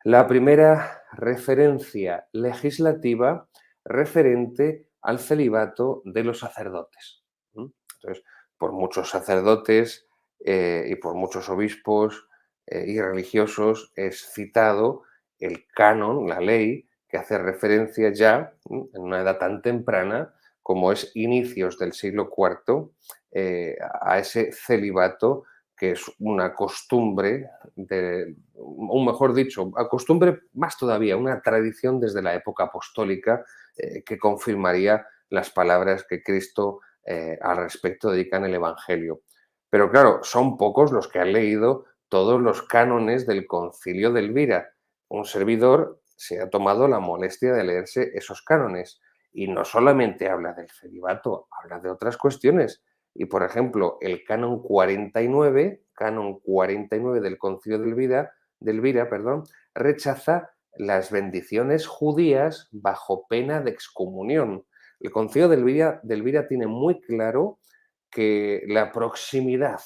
la primera referencia legislativa referente al celibato de los sacerdotes. Entonces, por muchos sacerdotes y por muchos obispos y religiosos es citado el canon, la ley, que hace referencia ya, en una edad tan temprana como es inicios del siglo IV, a ese celibato que es una costumbre, o mejor dicho, a costumbre más todavía, una tradición desde la época apostólica que confirmaría las palabras que Cristo al respecto dedica en el Evangelio. Pero claro, son pocos los que han leído todos los cánones del Concilio de Elvira. Un servidor se ha tomado la molestia de leerse esos cánones y no solamente habla del celibato, habla de otras cuestiones. Y, por ejemplo, el canon 49 del Concilio de Elvira, perdón, rechaza las bendiciones judías bajo pena de excomunión. El Concilio de Elvira tiene muy claro que la proximidad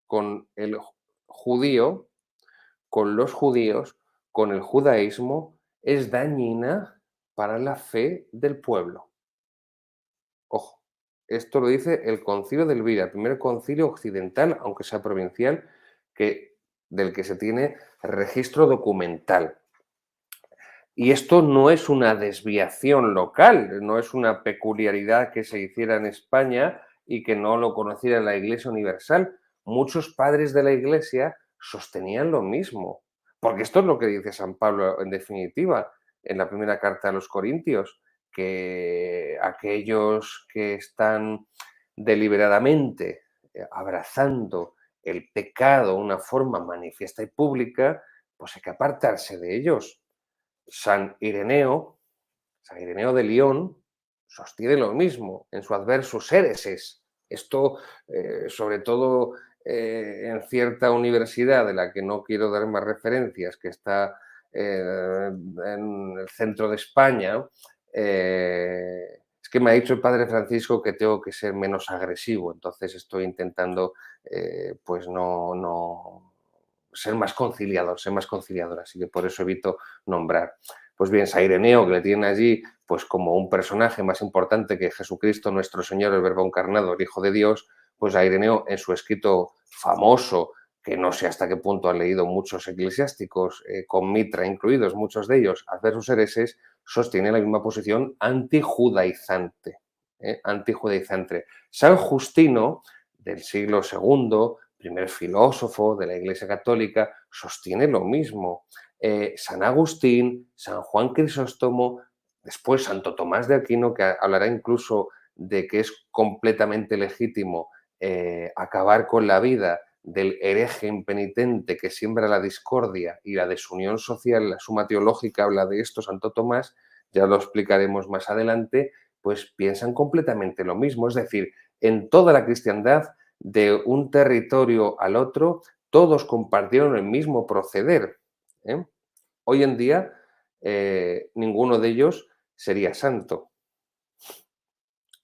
con el judío, con los judíos, con el judaísmo, es dañina para la fe del pueblo. Ojo, esto lo dice el Concilio de Elvira, el primer concilio occidental, aunque sea provincial, del que se tiene registro documental. Y esto no es una desviación local, no es una peculiaridad que se hiciera en España y que no lo conociera la Iglesia Universal. Muchos padres de la Iglesia sostenían lo mismo, porque esto es lo que dice San Pablo en definitiva en la primera carta a los Corintios, que aquellos que están deliberadamente abrazando el pecado de una forma manifiesta y pública, pues hay que apartarse de ellos. San Ireneo, San Ireneo de León, sostiene lo mismo en su Adversus Hereses. Esto, sobre todo en cierta universidad de la que no quiero dar más referencias, que está en el centro de España, es que me ha dicho el padre Francisco que tengo que ser menos agresivo, entonces estoy intentando pues no ser más conciliador, así que por eso evito nombrar. Pues bien, San Ireneo, que le tienen allí pues como un personaje más importante que Jesucristo, nuestro Señor, el Verbo encarnado, el Hijo de Dios, pues a Ireneo en su escrito famoso, que no sé hasta qué punto han leído muchos eclesiásticos, con Mitra incluidos, muchos de ellos, Adversus Hereses, sostiene la misma posición antijudaizante. Antijudaizante. San Justino, del siglo II, primer filósofo de la Iglesia Católica, sostiene lo mismo. San Agustín, San Juan Crisóstomo, después Santo Tomás de Aquino, que hablará incluso de que es completamente legítimo acabar con la vida del hereje impenitente que siembra la discordia y la desunión social. La Suma Teológica habla de esto, Santo Tomás, ya lo explicaremos más adelante, pues piensan completamente lo mismo. Es decir, en toda la cristiandad, de un territorio al otro, todos compartieron el mismo proceder, ¿eh? Hoy en día, ninguno de ellos sería santo.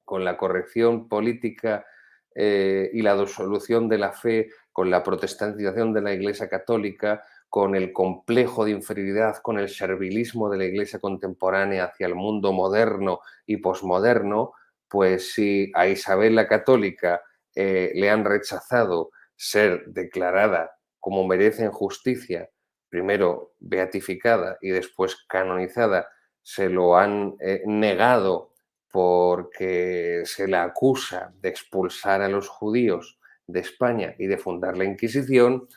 Con la corrección política y la disolución de la fe, con la protestantización de la Iglesia Católica, con el complejo de inferioridad, con el servilismo de la Iglesia contemporánea hacia el mundo moderno y posmoderno, pues si a Isabel la Católica le han rechazado ser declarada como merece en justicia, primero beatificada y después canonizada, se lo han negado porque se la acusa de expulsar a los judíos de España y de fundar la Inquisición.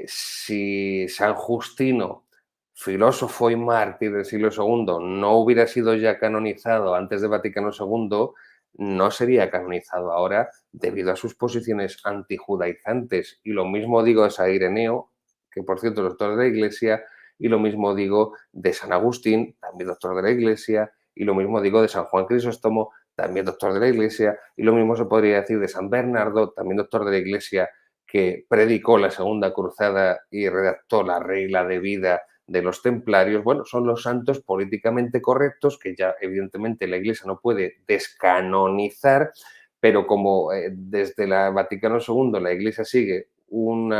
Si San Justino, filósofo y mártir del siglo II, no hubiera sido ya canonizado antes de Vaticano II, no sería canonizado ahora debido a sus posiciones antijudaizantes. Y lo mismo digo de San Ireneo, que por cierto es doctor de la Iglesia, y lo mismo digo de San Agustín, también doctor de la Iglesia, y lo mismo digo de San Juan Crisóstomo, también doctor de la Iglesia, y lo mismo se podría decir de San Bernardo, también doctor de la Iglesia, que predicó la Segunda Cruzada y redactó la regla de vida de los templarios. Bueno, son los santos políticamente correctos que ya evidentemente la Iglesia no puede descanonizar, pero como desde la Vaticano II la Iglesia sigue un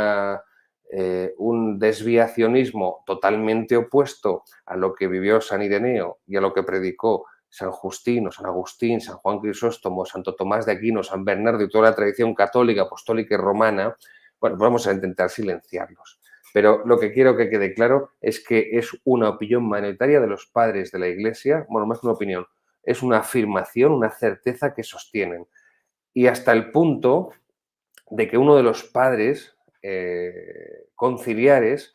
desviacionismo totalmente opuesto a lo que vivió San Ireneo y a lo que predicó San Justino, San Agustín, San Juan Crisóstomo, Santo Tomás de Aquino, San Bernardo y toda la tradición católica, apostólica y romana, bueno, vamos a intentar silenciarlos. Pero lo que quiero que quede claro es que es una opinión mayoritaria de los padres de la Iglesia, bueno, más que una opinión, es una afirmación, una certeza que sostienen. Y hasta el punto de que uno de los padres conciliares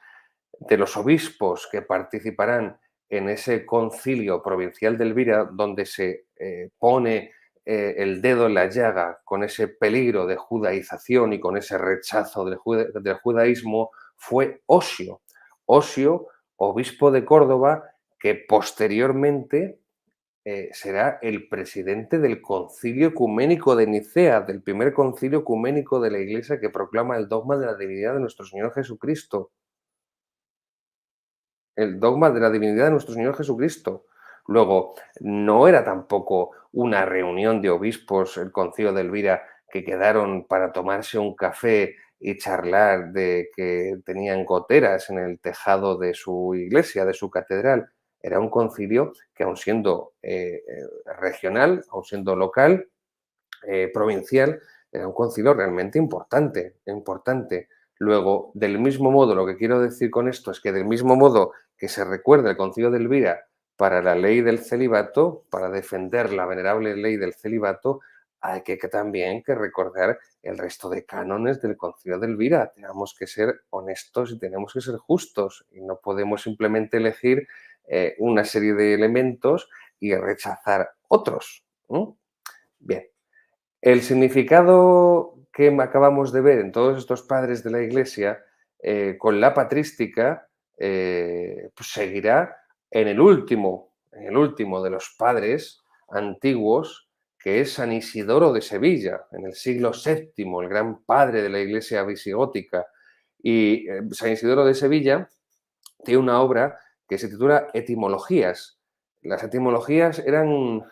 de los obispos que participarán en ese concilio provincial de Elvira, donde se pone el dedo en la llaga con ese peligro de judaización y con ese rechazo del judaísmo, fue Osio. Osio, obispo de Córdoba, que posteriormente será el presidente del Concilio Ecuménico de Nicea, del primer concilio ecuménico de la Iglesia que proclama el dogma de la divinidad de nuestro Señor Jesucristo. El dogma de la divinidad de nuestro Señor Jesucristo. Luego, no era tampoco una reunión de obispos, el concilio de Elvira, que quedaron para tomarse un café y charlar de que tenían goteras en el tejado de su iglesia, de su catedral. Era un concilio que, aun siendo regional, aun siendo local, provincial, era un concilio realmente importante, importante. Luego, del mismo modo, lo que quiero decir con esto es que del mismo modo que se recuerda el concilio de Elvira para la ley del celibato, para defender la venerable ley del celibato, hay que también que recordar el resto de cánones del concilio de Elvira. Tenemos que ser honestos y tenemos que ser justos y no podemos simplemente elegir una serie de elementos y rechazar otros. Bien, el significado que acabamos de ver en todos estos padres de la Iglesia, con la patrística, pues seguirá en el último de los padres antiguos, que es San Isidoro de Sevilla, en el siglo VII, el gran padre de la Iglesia visigótica. Y San Isidoro de Sevilla tiene una obra que se titula Etimologías. Las etimologías eran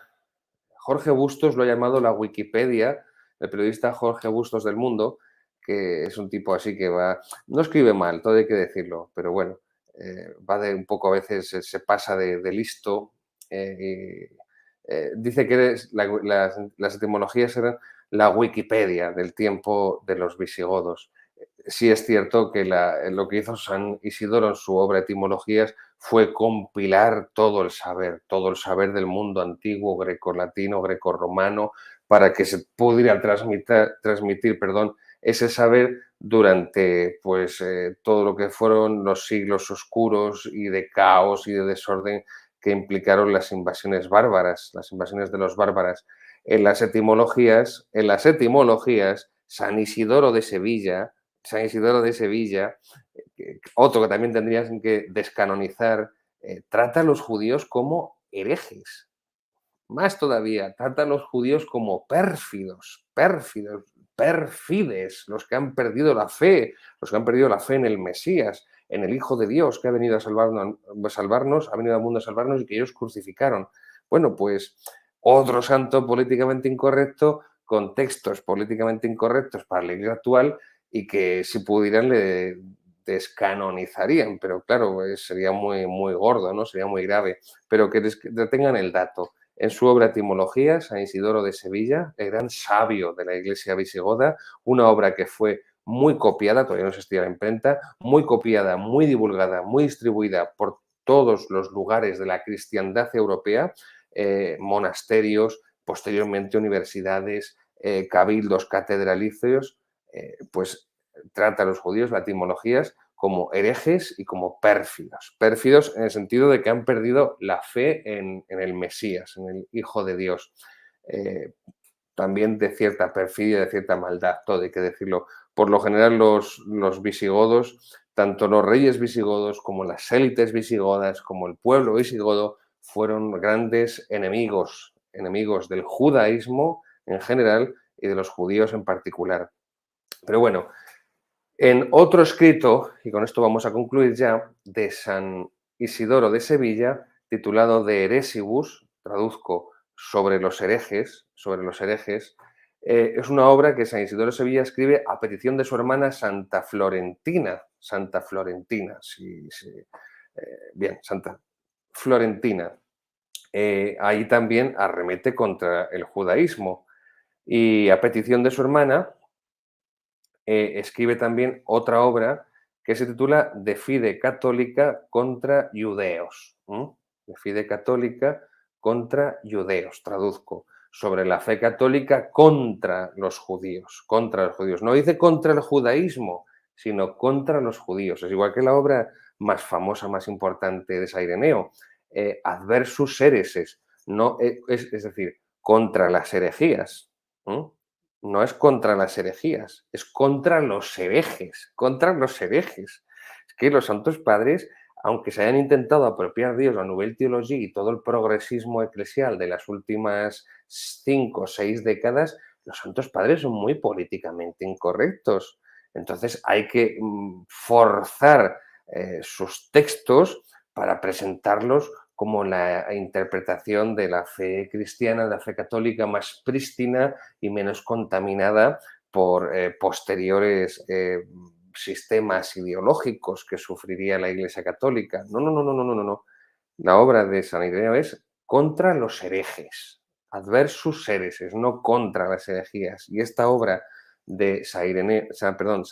Jorge Bustos lo ha llamado la Wikipedia, el periodista Jorge Bustos del Mundo, que es un tipo así que va, no escribe mal, todo hay que decirlo, pero bueno, va de un poco a veces, se pasa de listo. Dice que las etimologías eran la Wikipedia del tiempo de los visigodos. Sí es cierto que lo que hizo San Isidoro en su obra Etimologías fue compilar todo el saber del mundo antiguo, grecolatino, grecorromano, para que se pudiera transmitir, perdón, ese saber durante pues, todo lo que fueron los siglos oscuros y de caos y de desorden que implicaron las invasiones bárbaras, las invasiones de los bárbaras. En las etimologías, San Isidoro de Sevilla, otro que también tendrían que descanonizar, trata a los judíos como herejes. más todavía, trata a los judíos como pérfidos, pérfidos, pérfides, los que han perdido la fe, los que han perdido la fe en el Mesías, en el Hijo de Dios que ha venido a salvarnos, ha venido al mundo a salvarnos y que ellos crucificaron. Bueno, pues otro santo políticamente incorrecto con textos políticamente incorrectos para la iglesia actual y que si pudieran le descanonizarían, pero claro, sería muy, muy gordo, ¿no? Sería muy grave. Pero que detengan el dato. En su obra Etimología, San Isidoro de Sevilla, el gran sabio de la iglesia visigoda, una obra que fue muy copiada, todavía no se estudia en la imprenta, muy copiada, muy divulgada, muy distribuida por todos los lugares de la cristiandad europea, monasterios, posteriormente universidades, cabildos catedralicios, pues trata a los judíos, las etimologías, como herejes y como pérfidos. Pérfidos en el sentido de que han perdido la fe en el Mesías, en el Hijo de Dios. También de cierta perfidia, de cierta maldad, todo hay que decirlo. Por lo general los visigodos, tanto los reyes visigodos como las élites visigodas, como el pueblo visigodo, fueron grandes enemigos, enemigos del judaísmo en general y de los judíos en particular. Pero bueno, en otro escrito, y con esto vamos a concluir ya, de San Isidoro de Sevilla, titulado De Heresibus, traduzco sobre los herejes, es una obra que San Isidoro de Sevilla escribe a petición de su hermana Santa Florentina, bien, Santa Florentina. Ahí también arremete contra el judaísmo y a petición de su hermana, escribe también otra obra que se titula De Fide Católica contra Judeos. De Fide Católica contra Judeos, traduzco. Sobre la fe católica contra los judíos. Contra los judíos. No dice contra el judaísmo, sino contra los judíos. Es igual que la obra más famosa, más importante de San Ireneo, Adversus Hereses. No, es decir, contra las herejías. No es contra las herejías, es contra los herejes, contra los herejes. Es que los santos padres, aunque se hayan intentado apropiar Dios, la Nouvelle Théologie y todo el progresismo eclesial de las últimas 5 o 6 décadas, los santos padres son muy políticamente incorrectos. Entonces hay que forzar sus textos para presentarlos como la interpretación de la fe cristiana, de la fe católica más prístina y menos contaminada por posteriores sistemas ideológicos que sufriría la Iglesia Católica. No, no, no, no, no, no, no. La obra de San Ireneo es contra los herejes, adversus hereses, no contra las herejías. Y esta obra de San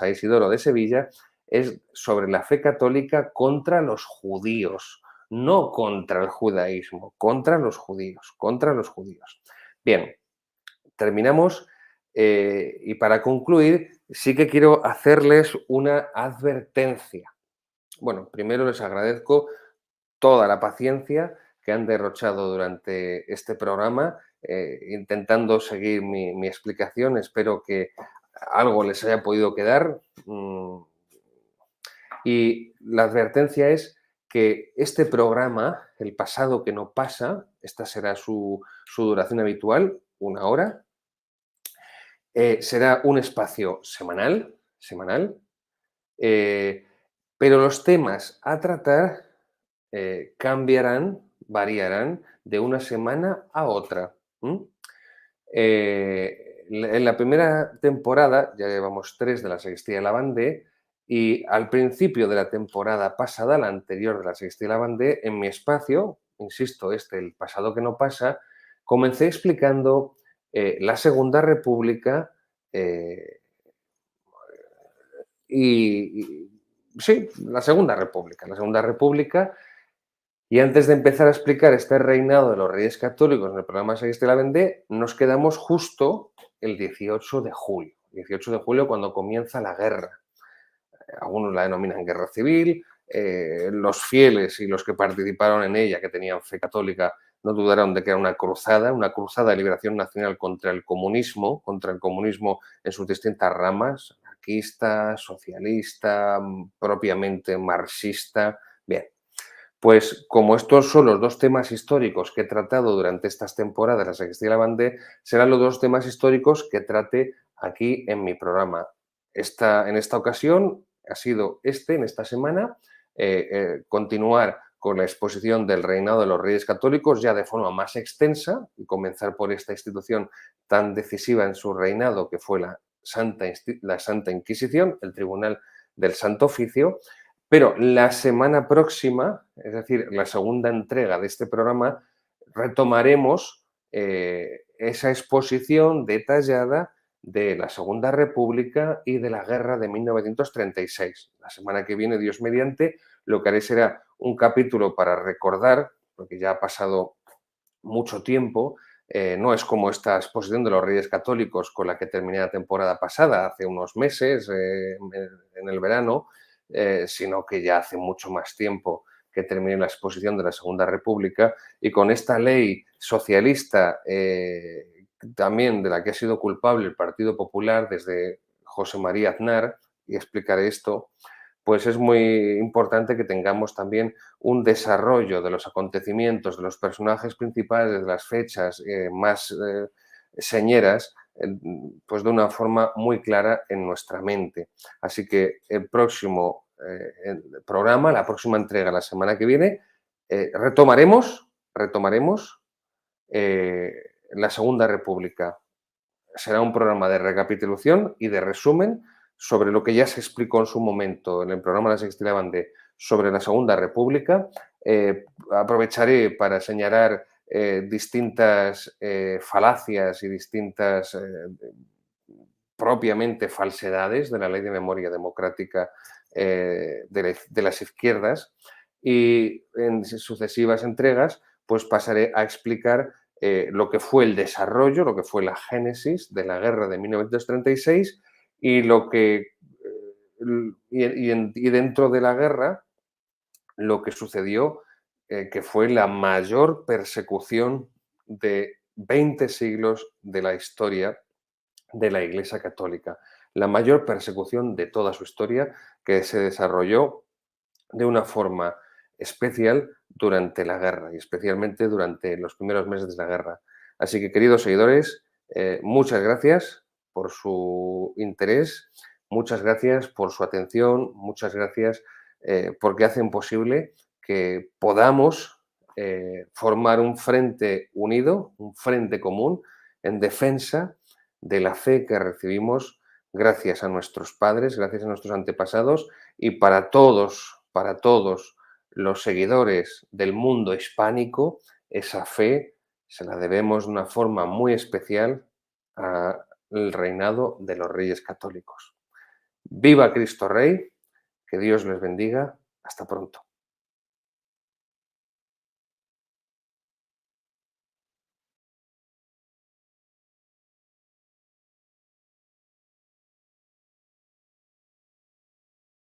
Isidoro de Sevilla es sobre la fe católica contra los judíos, no contra el judaísmo, contra los judíos, contra los judíos. Bien, terminamos y para concluir sí que quiero hacerles una advertencia. Bueno, primero les agradezco toda la paciencia que han derrochado durante este programa, intentando seguir mi explicación. Espero que algo les haya podido quedar. Y la advertencia es que este programa, El pasado que no pasa, esta será su duración habitual, 1 hora, será un espacio semanal, pero los temas a tratar cambiarán, variarán de una semana a otra. En la primera temporada, ya llevamos 3 de la Sacristía de la Bandé, y al principio de la temporada pasada, la anterior de la Sacristía de la Bandé, en mi espacio, insisto, el pasado que no pasa, comencé explicando la Segunda República sí, la Segunda República. La Segunda República. Y antes de empezar a explicar este reinado de los Reyes Católicos en el programa Sacristía de la Vendée, nos quedamos justo el 18 de julio. 18 de julio cuando comienza la guerra. Algunos la denominan guerra civil. Los fieles y los que participaron en ella, que tenían fe católica, no dudaron de que era una cruzada de liberación nacional contra el comunismo en sus distintas ramas, anarquista, socialista, propiamente marxista. Bien, Pues como estos son los dos temas históricos que he tratado durante estas temporadas, la Sacristía y la Bande, serán los dos temas históricos que trate aquí en mi programa. En esta ocasión ha sido en esta semana, continuar con la exposición del reinado de los Reyes Católicos ya de forma más extensa y comenzar por esta institución tan decisiva en su reinado que fue la Santa Inquisición, el Tribunal del Santo Oficio. Pero la semana próxima, es decir, la segunda entrega de este programa, retomaremos esa exposición detallada de la Segunda República y de la Guerra de 1936. La semana que viene, Dios mediante, lo que haré será un capítulo para recordar, porque ya ha pasado mucho tiempo, no es como esta exposición de los Reyes Católicos con la que terminé la temporada pasada, hace unos meses, en el verano, sino que ya hace mucho más tiempo que terminé la exposición de la Segunda República y con esta ley socialista también de la que ha sido culpable el Partido Popular desde José María Aznar, y explicaré esto, pues es muy importante que tengamos también un desarrollo de los acontecimientos, de los personajes principales, de las fechas más señeras, pues de una forma muy clara en nuestra mente. Así que el próximo programa, la próxima entrega, la semana que viene, retomaremos eh, la Segunda República. Será un programa de recapitulación y de resumen sobre lo que ya se explicó en su momento en el programa de la Sextina Bande sobre la Segunda República. Aprovecharé para señalar distintas falacias y distintas propiamente falsedades de la Ley de Memoria Democrática de las izquierdas y en sucesivas entregas pues pasaré a explicar lo que fue el desarrollo, lo que fue la génesis de la guerra de 1936 y lo que y dentro de la guerra lo que sucedió, que fue la mayor persecución de 20 siglos de la historia de la Iglesia Católica, la mayor persecución de toda su historia que se desarrolló de una forma especial durante la guerra y especialmente durante los primeros meses de la guerra. Así que, queridos seguidores, muchas gracias por su interés, muchas gracias por su atención, muchas gracias porque hacen posible que podamos formar un frente unido, un frente común en defensa de la fe que recibimos gracias a nuestros padres, gracias a nuestros antepasados y para todos los seguidores del mundo hispánico, esa fe se la debemos de una forma muy especial al reinado de los Reyes Católicos. ¡Viva Cristo Rey! Que Dios les bendiga. Hasta pronto.